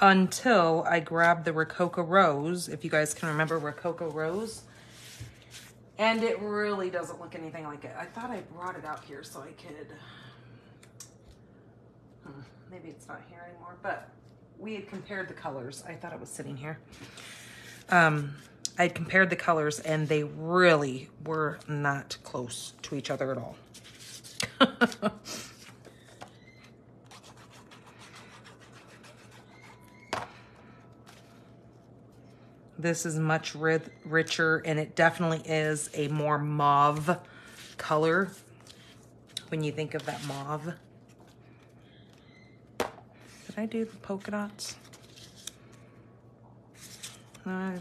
Speaker 1: until I grabbed the Rococo Rose, if you guys can remember Rococo Rose, and it really doesn't look anything like it. I thought I brought it out here so I could, maybe it's not here anymore, but we had compared the colors. I thought it was sitting here. I compared the colors and they really were not close to each other at all. This is much richer, and it definitely is a more mauve color when you think of that mauve. Did I do the polka dots? Yeah,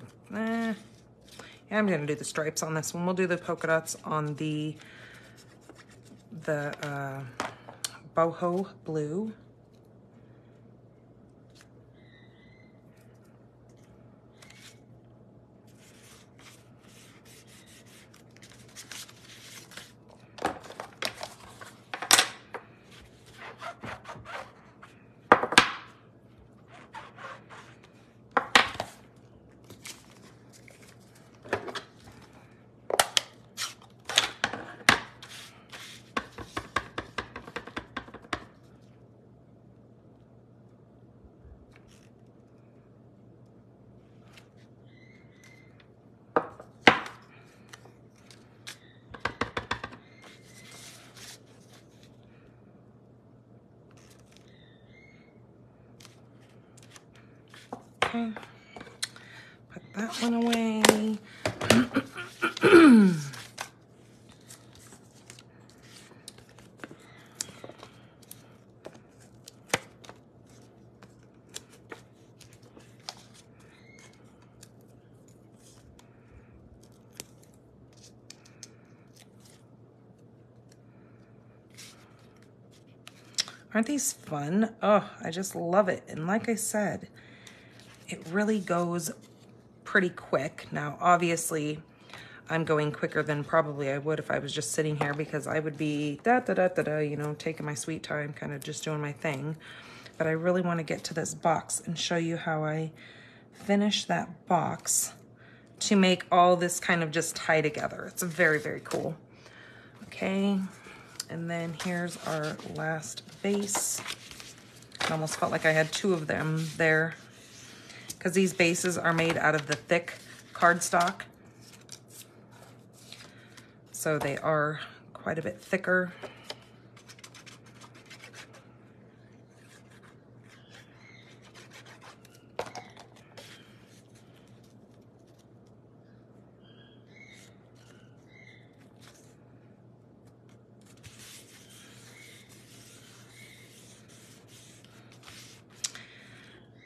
Speaker 1: I'm gonna do the stripes on this one. We'll do the polka dots on the boho blue. Okay, put that one away. Aren't these fun? Oh, I just love it. And like I said, it really goes pretty quick. Now, obviously, I'm going quicker than probably I would if I was just sitting here, because I would be you know, taking my sweet time, kind of just doing my thing. But I really want to get to this box and show you how I finish that box to make all this kind of just tie together. It's very, very cool. Okay, and then here's our last base. I almost felt like I had two of them there, because these bases are made out of the thick cardstock. So they are quite a bit thicker.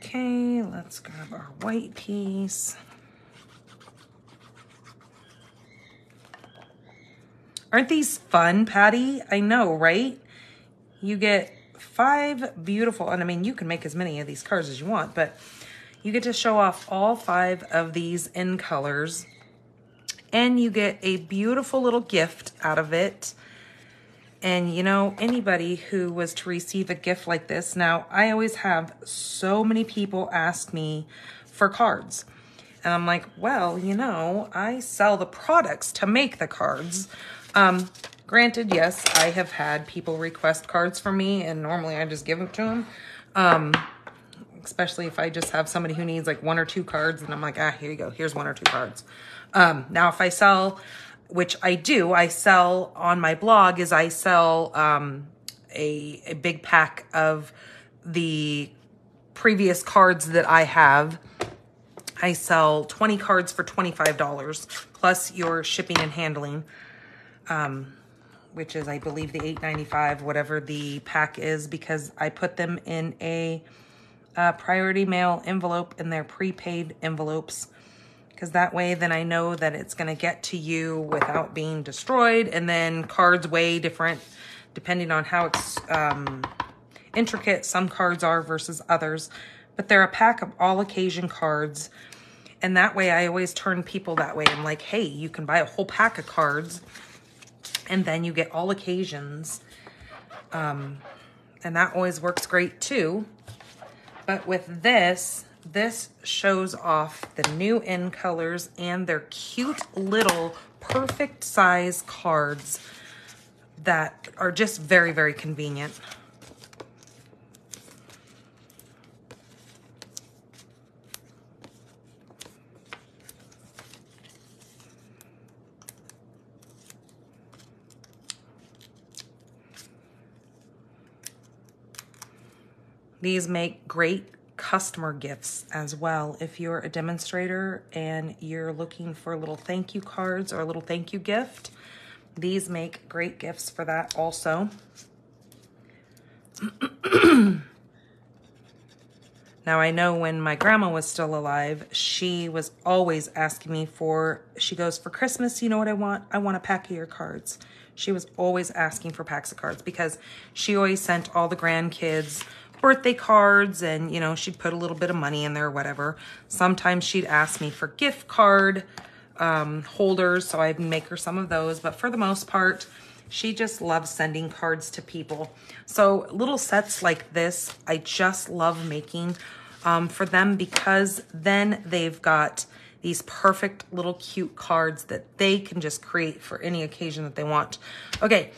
Speaker 1: Okay, let's grab our white piece. Aren't these fun, Patty? I know, right? You get 5 beautiful, and I mean, you can make as many of these cards as you want, but you get to show off all 5 of these in colors, and you get a beautiful little gift out of it. And you know, anybody who was to receive a gift like this, now I always have so many people ask me for cards. And I'm like, well, you know, I sell the products to make the cards. Granted, yes, I have had people request cards from me, and normally I just give them to them. Especially if I just have somebody who needs like 1 or 2 cards, and I'm like, ah, here you go, here's 1 or 2 cards. Now if I sell, which I do, I sell on my blog, is I sell a big pack of the previous cards that I have. I sell 20 cards for $25 plus your shipping and handling, which is, I believe, the $8.95, whatever the pack is, because I put them in a priority mail envelope, and they're prepaid envelopes, because that way then I know that it's going to get to you without being destroyed. And then cards weigh different depending on how intricate some cards are versus others, but they're a pack of all occasion cards. And that way I always turn people that way. I'm like, hey, you can buy a whole pack of cards and then you get all occasions. And that always works great too. But with this shows off the new in colors and their cute little perfect size cards that are just very, very convenient. These make great customer gifts as well. If you're a demonstrator and you're looking for little thank you cards or a little thank you gift, these make great gifts for that also. Now, I know when my grandma was still alive, she was always asking me for, she goes, for Christmas, you know what I want? I want a pack of your cards. She was always asking for packs of cards because she always sent all the grandkids birthday cards, and, you know, she'd put a little bit of money in there or whatever. Sometimes she'd ask me for gift card holders, so I'd make her some of those. But for the most part, she just loves sending cards to people. So little sets like this, I just love making for them, because then they've got these perfect little cute cards that they can just create for any occasion that they want. Okay,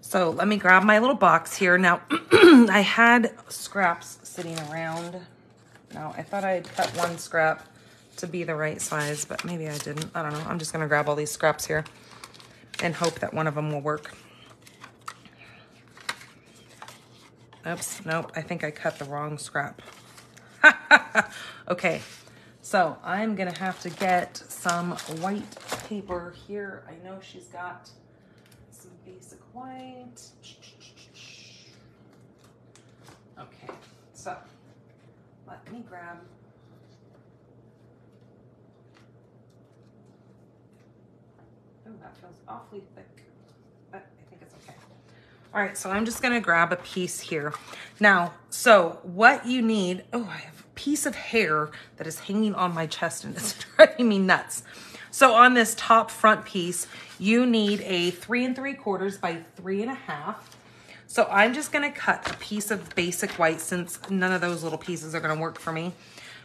Speaker 1: so let me grab my little box here. Now, I had scraps sitting around. Now, I thought I had cut one scrap to be the right size, but maybe I didn't. I don't know. I'm just going to grab all these scraps here and hope that one of them will work. Oops, nope. I think I cut the wrong scrap. Okay, so I'm going to have to get some white paper here. I know she's got some basic white. Okay, so let me grab. Oh, that feels awfully thick, but I think it's okay. All right, so I'm just gonna grab a piece here. Now, so what you need, oh, I have a piece of hair that is hanging on my chest and it's driving me nuts. So on this top front piece, you need a 3 3/4 by 3 1/2. So I'm just gonna cut a piece of basic white since none of those little pieces are gonna work for me.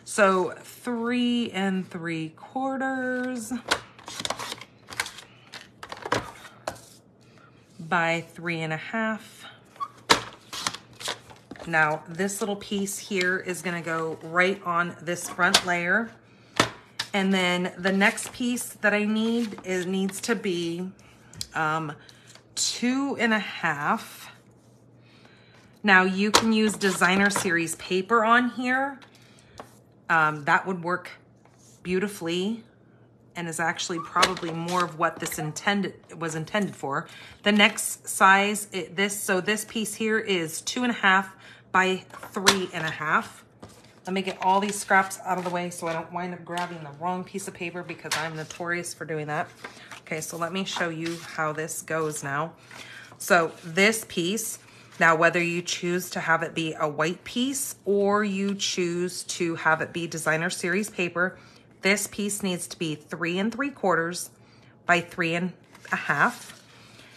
Speaker 1: So 3 3/4 by 3 1/2. Now this little piece here is gonna go right on this front layer. And then the next piece that I need needs to be 2 1/2. Now you can use designer series paper on here. That would work beautifully and is actually probably more of what this was intended for. The next size, so this piece here is 2 1/2 by 3 1/2. Let me get all these scraps out of the way so I don't wind up grabbing the wrong piece of paper because I'm notorious for doing that. Okay, so let me show you how this goes now. So this piece, now whether you choose to have it be a white piece or you choose to have it be designer series paper, this piece needs to be 3 3/4 by 3 1/2.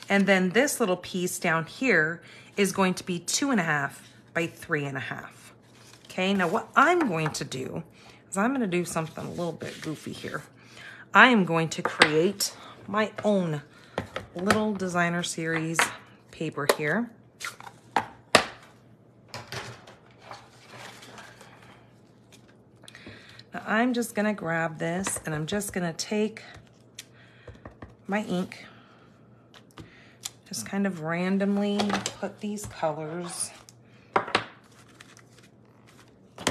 Speaker 1: And then this little piece down here is going to be 2 1/2 by 3 1/2. Okay, now what I'm going to do is I'm going to do something a little bit goofy here. I am going to create my own little designer series paper here. Now I'm just going to grab this and I'm just going to take my ink, just kind of randomly put these colors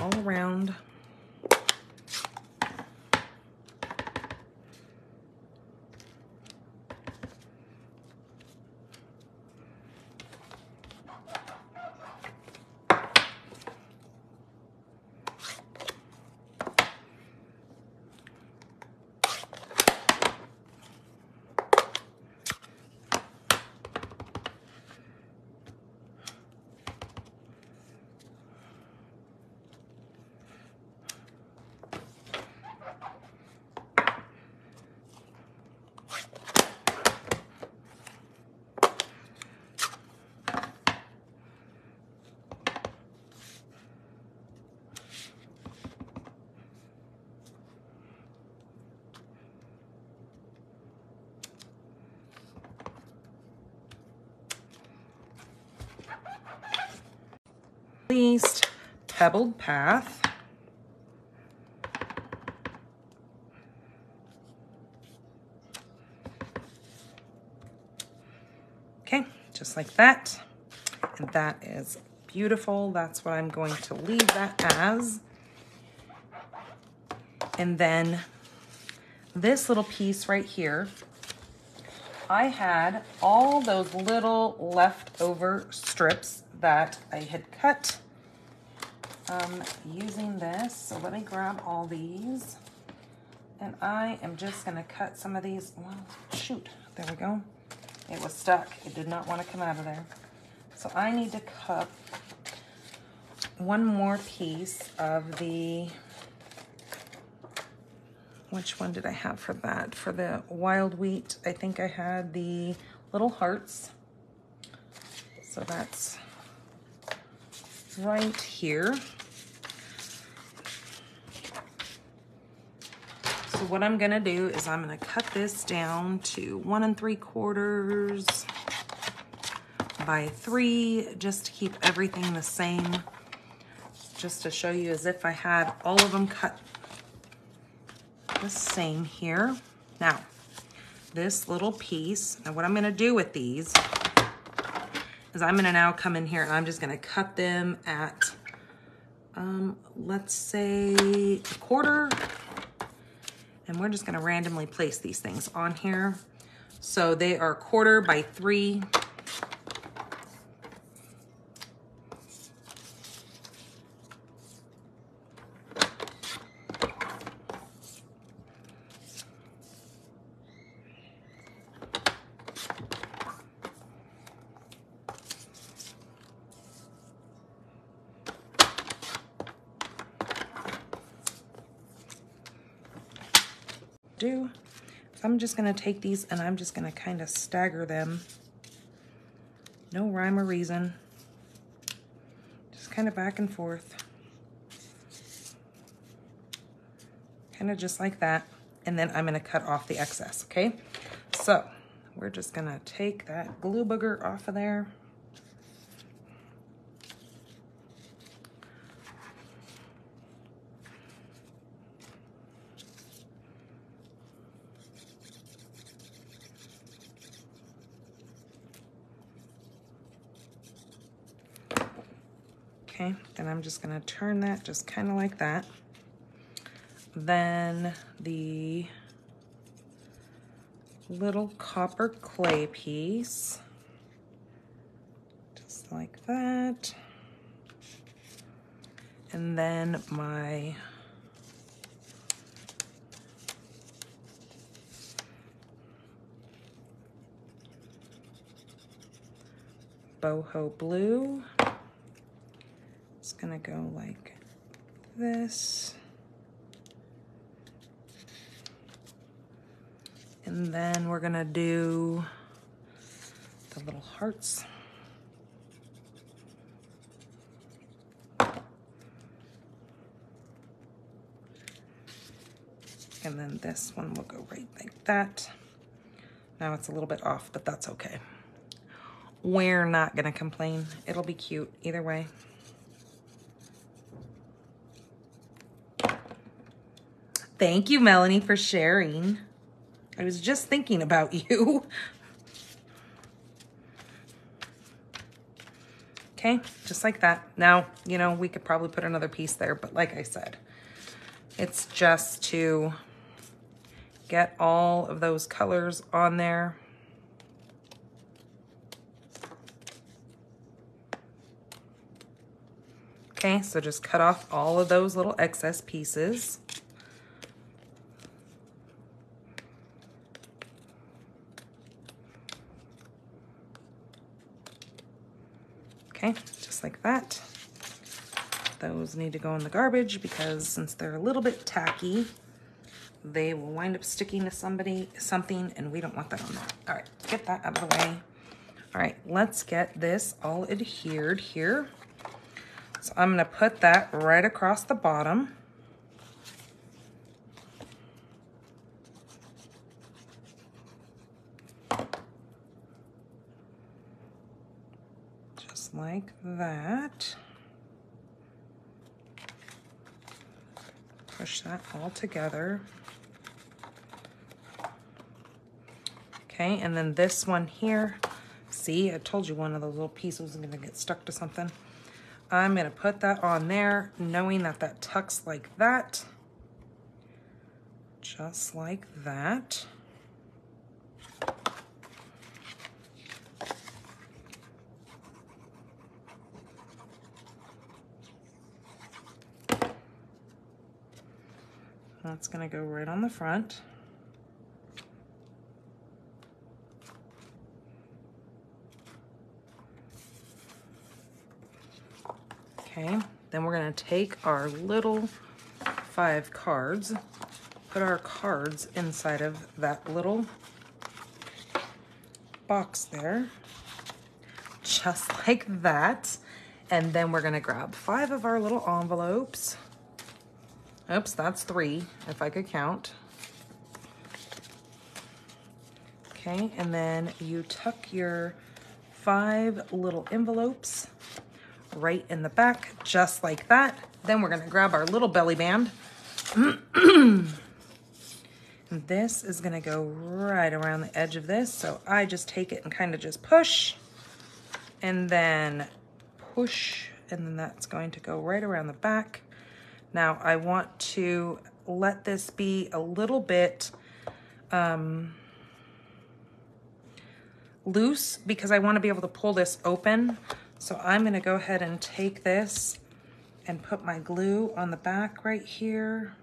Speaker 1: all around. Least pebbled path. Okay, just like that. And that is beautiful. That's what I'm going to leave that as. And then this little piece right here, I had all those little leftover strips that I had cut using this. So let me grab all these. And I am just gonna cut some of these. Well, shoot, there we go. It was stuck. It did not want to come out of there. So I need to cut one more piece of the, which one did I have for that? For the wild wheat, I think I had the little hearts. So that's right here. So what I'm gonna do is I'm gonna cut this down to 1 3/4 by 3, just to keep everything the same. Just to show you as if I had all of them cut the same here. Now, this little piece, now what I'm gonna do with these is I'm gonna now come in here and I'm just gonna cut them at, let's say 1/4. And we're just gonna randomly place these things on here. So they are 1/4 by 3. do. So I'm just gonna take these and I'm just gonna kind of stagger them. No rhyme or reason. Just kind of back and forth. Kind of just like that. And then I'm gonna cut off the excess, okay? So we're just gonna take that glue booger off of there. Okay, and I'm just gonna turn that just kind of like that. Then the little copper clay piece, just like that. And then my boho blue. It's gonna go like this. And then we're gonna do the little hearts. And then this one will go right like that. Now it's a little bit off, but that's okay. We're not gonna complain. It'll be cute either way. Thank you, Melanie, for sharing. I was just thinking about you. Okay, just like that. Now, you know, we could probably put another piece there, but like I said, it's just to get all of those colors on there. Okay, so just cut off all of those little excess pieces. Okay, just like that. Those need to go in the garbage because since they're a little bit tacky, they will wind up sticking to something, and we don't want that on there. All right, get that out of the way. All right, let's get this all adhered here. So I'm gonna put that right across the bottom. Just like that. Push that all together. Okay, and then this one here, see, I told you one of those little pieces was gonna get stuck to something. I'm gonna put that on there, knowing that that tucks like that. Just like that. That's gonna go right on the front. Okay, then we're gonna take our little 5 cards, put our cards inside of that little box there, just like that. And then we're gonna grab 5 of our little envelopes. Oops, that's 3, if I could count. Okay, and then you tuck your 5 little envelopes right in the back, just like that. Then we're gonna grab our little belly band. This is gonna go right around the edge of this. So I just take it and kind of just push, and then push, and then that's going to go right around the back. Now I want to let this be a little bit loose because I want to be able to pull this open. So I'm going to go ahead and take this and put my glue on the back right here,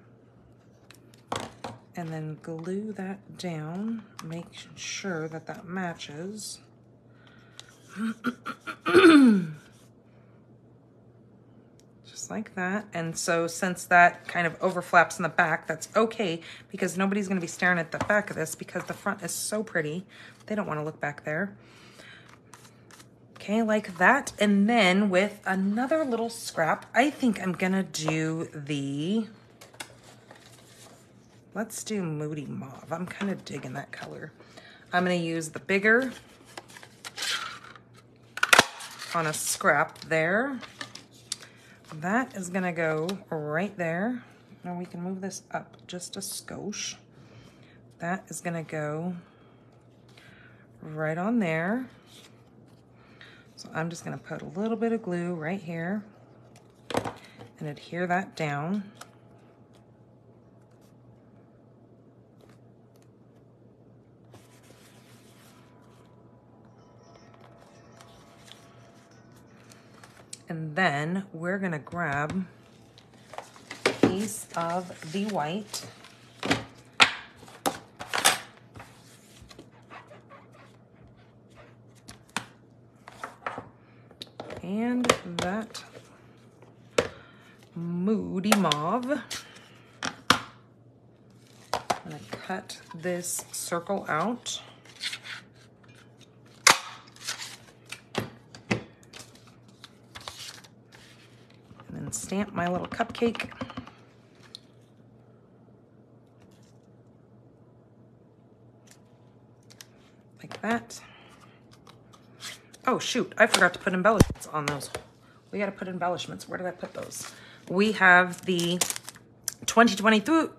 Speaker 1: and then glue that down, make sure that that matches. Just just like that. And so since that kind of overflaps in the back, that's okay because nobody's going to be staring at the back of this because the front is so pretty. They don't want to look back there. Okay, like that. And then with another little scrap, I think I'm going to do the, let's do Moody Mauve. I'm kind of digging that color. I'm going to use the bigger on a scrap there. That is gonna go right there. Now we can move this up just a skosh. That is gonna go right on there. So I'm just gonna put a little bit of glue right here and adhere that down. And then we're gonna grab a piece of the white. And that Moody Mauve. I'm gonna cut this circle out. And stamp my little cupcake. Like that. Oh shoot, I forgot to put embellishments on those. We gotta put embellishments. Where did I put those? We have the 2022,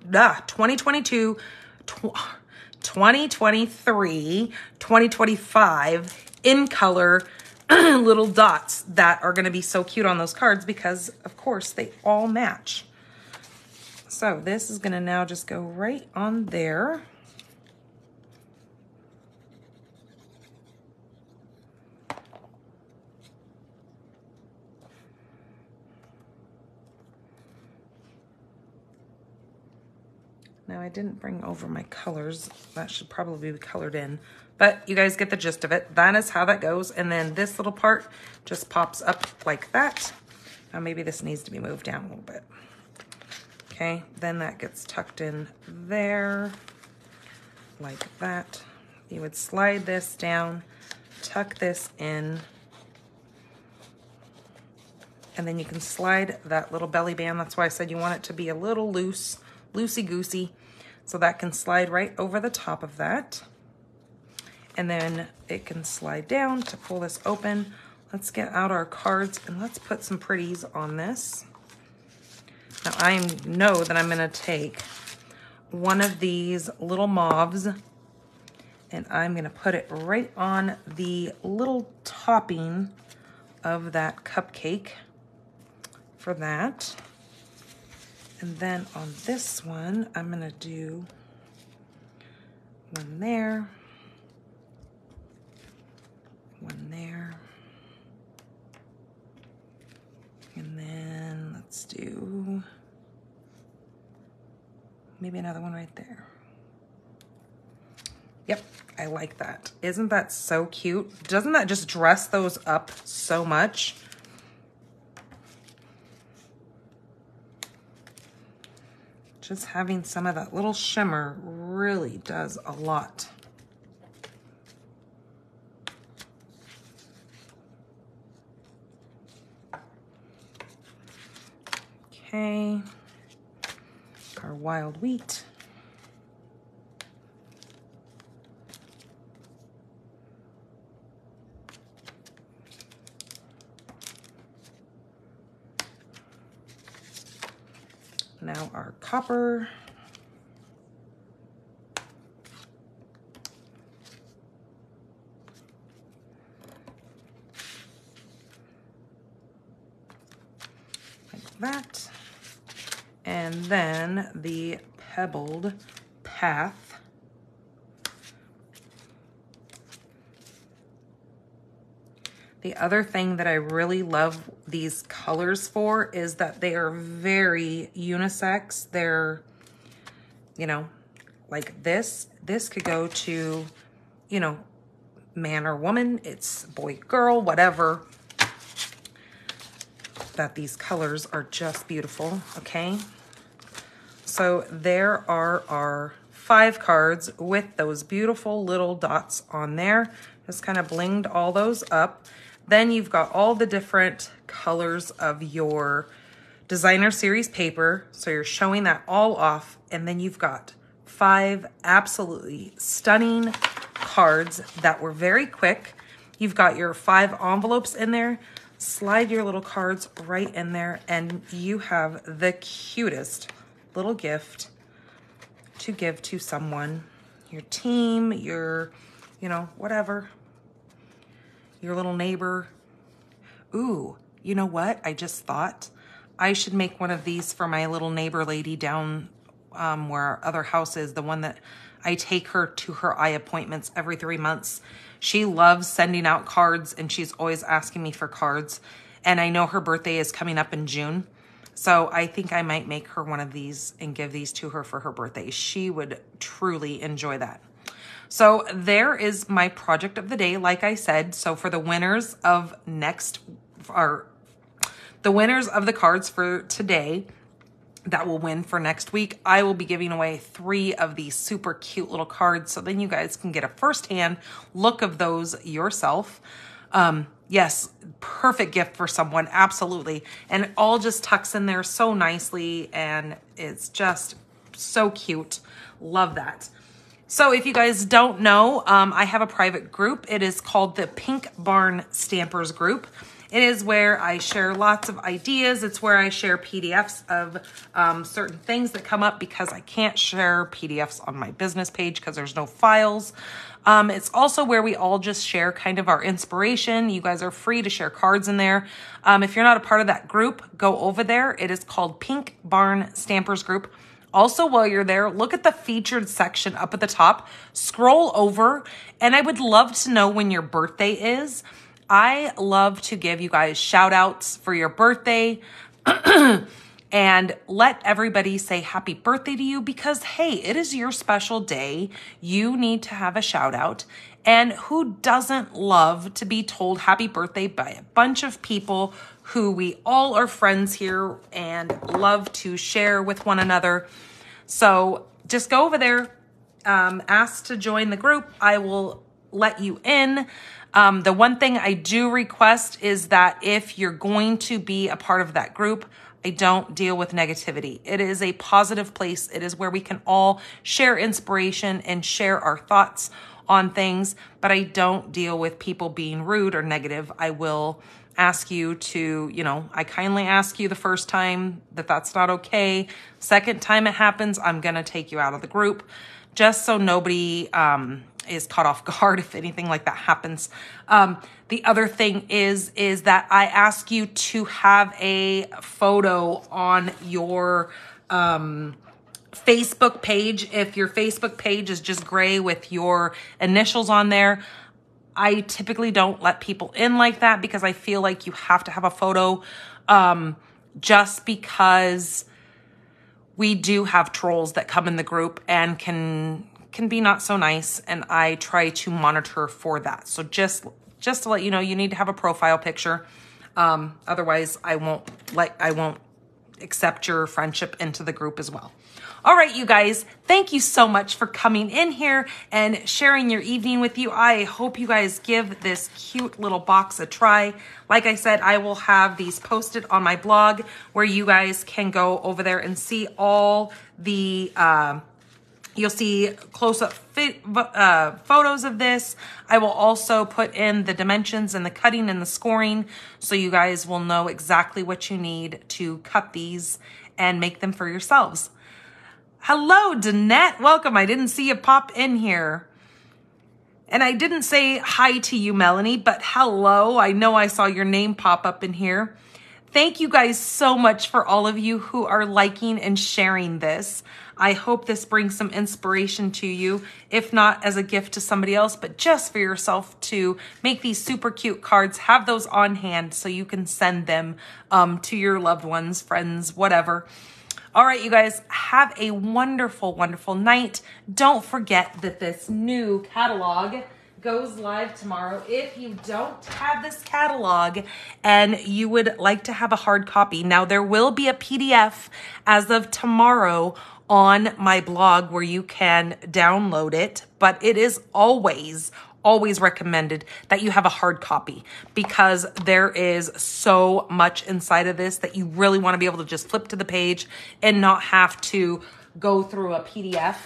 Speaker 1: 2023, 2025 in color little dots that are going to be so cute on those cards because of course they all match. So this is going to now just go right on there. Now I didn't bring over my colors. That should probably be colored in, but you guys get the gist of it. That is how that goes. And then this little part just pops up like that. Now maybe this needs to be moved down a little bit. Okay, then that gets tucked in there like that. You would slide this down, tuck this in, and then you can slide that little belly band. That's why I said you want it to be a little loose, loosey-goosey, so that can slide right over the top of that. And then it can slide down to pull this open. Let's get out our cards and let's put some pretties on this. Now I know that I'm gonna take one of these little mauves and I'm gonna put it right on the little topping of that cupcake for that. And then on this one, I'm gonna do one there, one there, and then let's do maybe another one right there. Yep, I like that. Isn't that so cute? Doesn't that just dress those up so much? Just having some of that little shimmer really does a lot. Okay, our wild wheat. Now our copper. Like that. And then the pebbled path. The other thing that I really love these colors for is that they are very unisex. They're, you know, like this could go to, you know, man or woman, it's boy, girl, whatever. that these colors are just beautiful, okay? So there are our 5 cards with those beautiful little dots on there. Just kind of blinged all those up. Then you've got all the different colors of your designer series paper. So you're showing that all off. And then you've got 5 absolutely stunning cards that were very quick. You've got your 5 envelopes in there. Slide your little cards right in there, and you have the cutest little gift to give to someone, your team, your, you know, whatever, your little neighbor. Ooh, you know what? I just thought I should make one of these for my little neighbor lady down where our other house is, the one that I take her to her eye appointments every 3 months. She loves sending out cards, and she's always asking me for cards. And I know her birthday is coming up in June. So I think I might make her one of these and give these to her for her birthday. She would truly enjoy that. So there is my project of the day, like I said. So for the winners of the winners of the cards for today, that will win for next week, I will be giving away 3 of these super cute little cards. So then you guys can get a firsthand look of those yourself. Yes, perfect gift for someone. Absolutely. And it all just tucks in there so nicely, and it's just so cute. Love that. So if you guys don't know, I have a private group. It is called the Pink Barn Stampers Group. It is where I share lots of ideas. It's where I share PDFs of certain things that come up, because I can't share PDFs on my business page because there's no files. It's also where we all just share kind of our inspiration. You guys are free to share cards in there. If you're not a part of that group, go over there. It is called Pink Barn Stampers Group. Also, while you're there, look at the featured section up at the top. Scroll over, and I would love to know when your birthday is. I love to give you guys shout outs for your birthday and let everybody say happy birthday to you, because, hey, it is your special day. You need to have a shout out. And who doesn't love to be told happy birthday by a bunch of people who we all are friends here and love to share with one another? So just go over there, ask to join the group. I will let you in. The one thing I do request is that if you're going to be a part of that group, I don't deal with negativity. It is a positive place. It is where we can all share inspiration and share our thoughts on things, but I don't deal with people being rude or negative. I will ask you to, I kindly ask you the first time that that's not okay. Second time it happens, I'm going to take you out of the group, just so nobody is caught off guard if anything like that happens. The other thing is that I ask you to have a photo on your Facebook page. If your Facebook page is just gray with your initials on there, I typically don't let people in like that, because I feel like you have to have a photo, just because we do have trolls that come in the group and can be not so nice, and I try to monitor for that. So just to let you know, you need to have a profile picture. Otherwise, I won't accept your friendship into the group as well. All right, you guys, thank you so much for coming in here and sharing your evening with you. I hope you guys give this cute little box a try. Like I said, I will have these posted on my blog where you guys can go over there and see all the, you'll see close-up photos of this. I will also put in the dimensions and the cutting and the scoring, so you guys will know exactly what you need to cut these and make them for yourselves. Hello, Danette. Welcome. I didn't see you pop in here. And I didn't say hi to you, Melanie, but hello. I know I saw your name pop up in here. Thank you guys so much for all of you who are liking and sharing this. I hope this brings some inspiration to you, if not as a gift to somebody else, but just for yourself to make these super cute cards. Have those on hand so you can send them to your loved ones, friends, whatever. All right, you guys, have a wonderful, wonderful night. Don't forget that this new catalog goes live tomorrow. If you don't have this catalog and you would like to have a hard copy, now there will be a PDF as of tomorrow on my blog where you can download it, but it is always recommended that you have a hard copy because there is so much inside of this that you really want to be able to just flip to the page and not have to go through a PDF.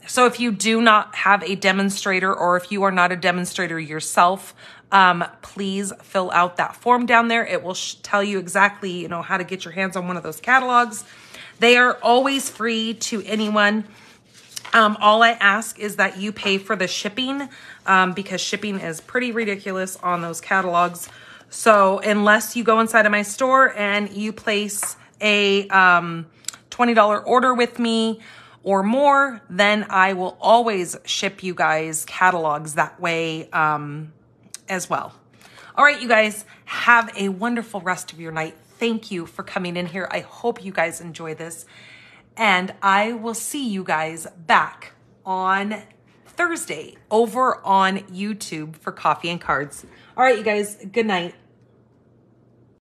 Speaker 1: So if you do not have a demonstrator, or if you are not a demonstrator yourself, please fill out that form down there. It will tell you exactly, how to get your hands on one of those catalogs. They are always free to anyone. All I ask is that you pay for the shipping, because shipping is pretty ridiculous on those catalogs. So unless you go inside of my store and you place a $20 order with me or more, then I will always ship you guys catalogs that way as well. All right, you guys, have a wonderful rest of your night. Thank you for coming in here. I hope you guys enjoy this. And I will see you guys back on Thursday over on YouTube for Coffee and Cards. All right, you guys, good night.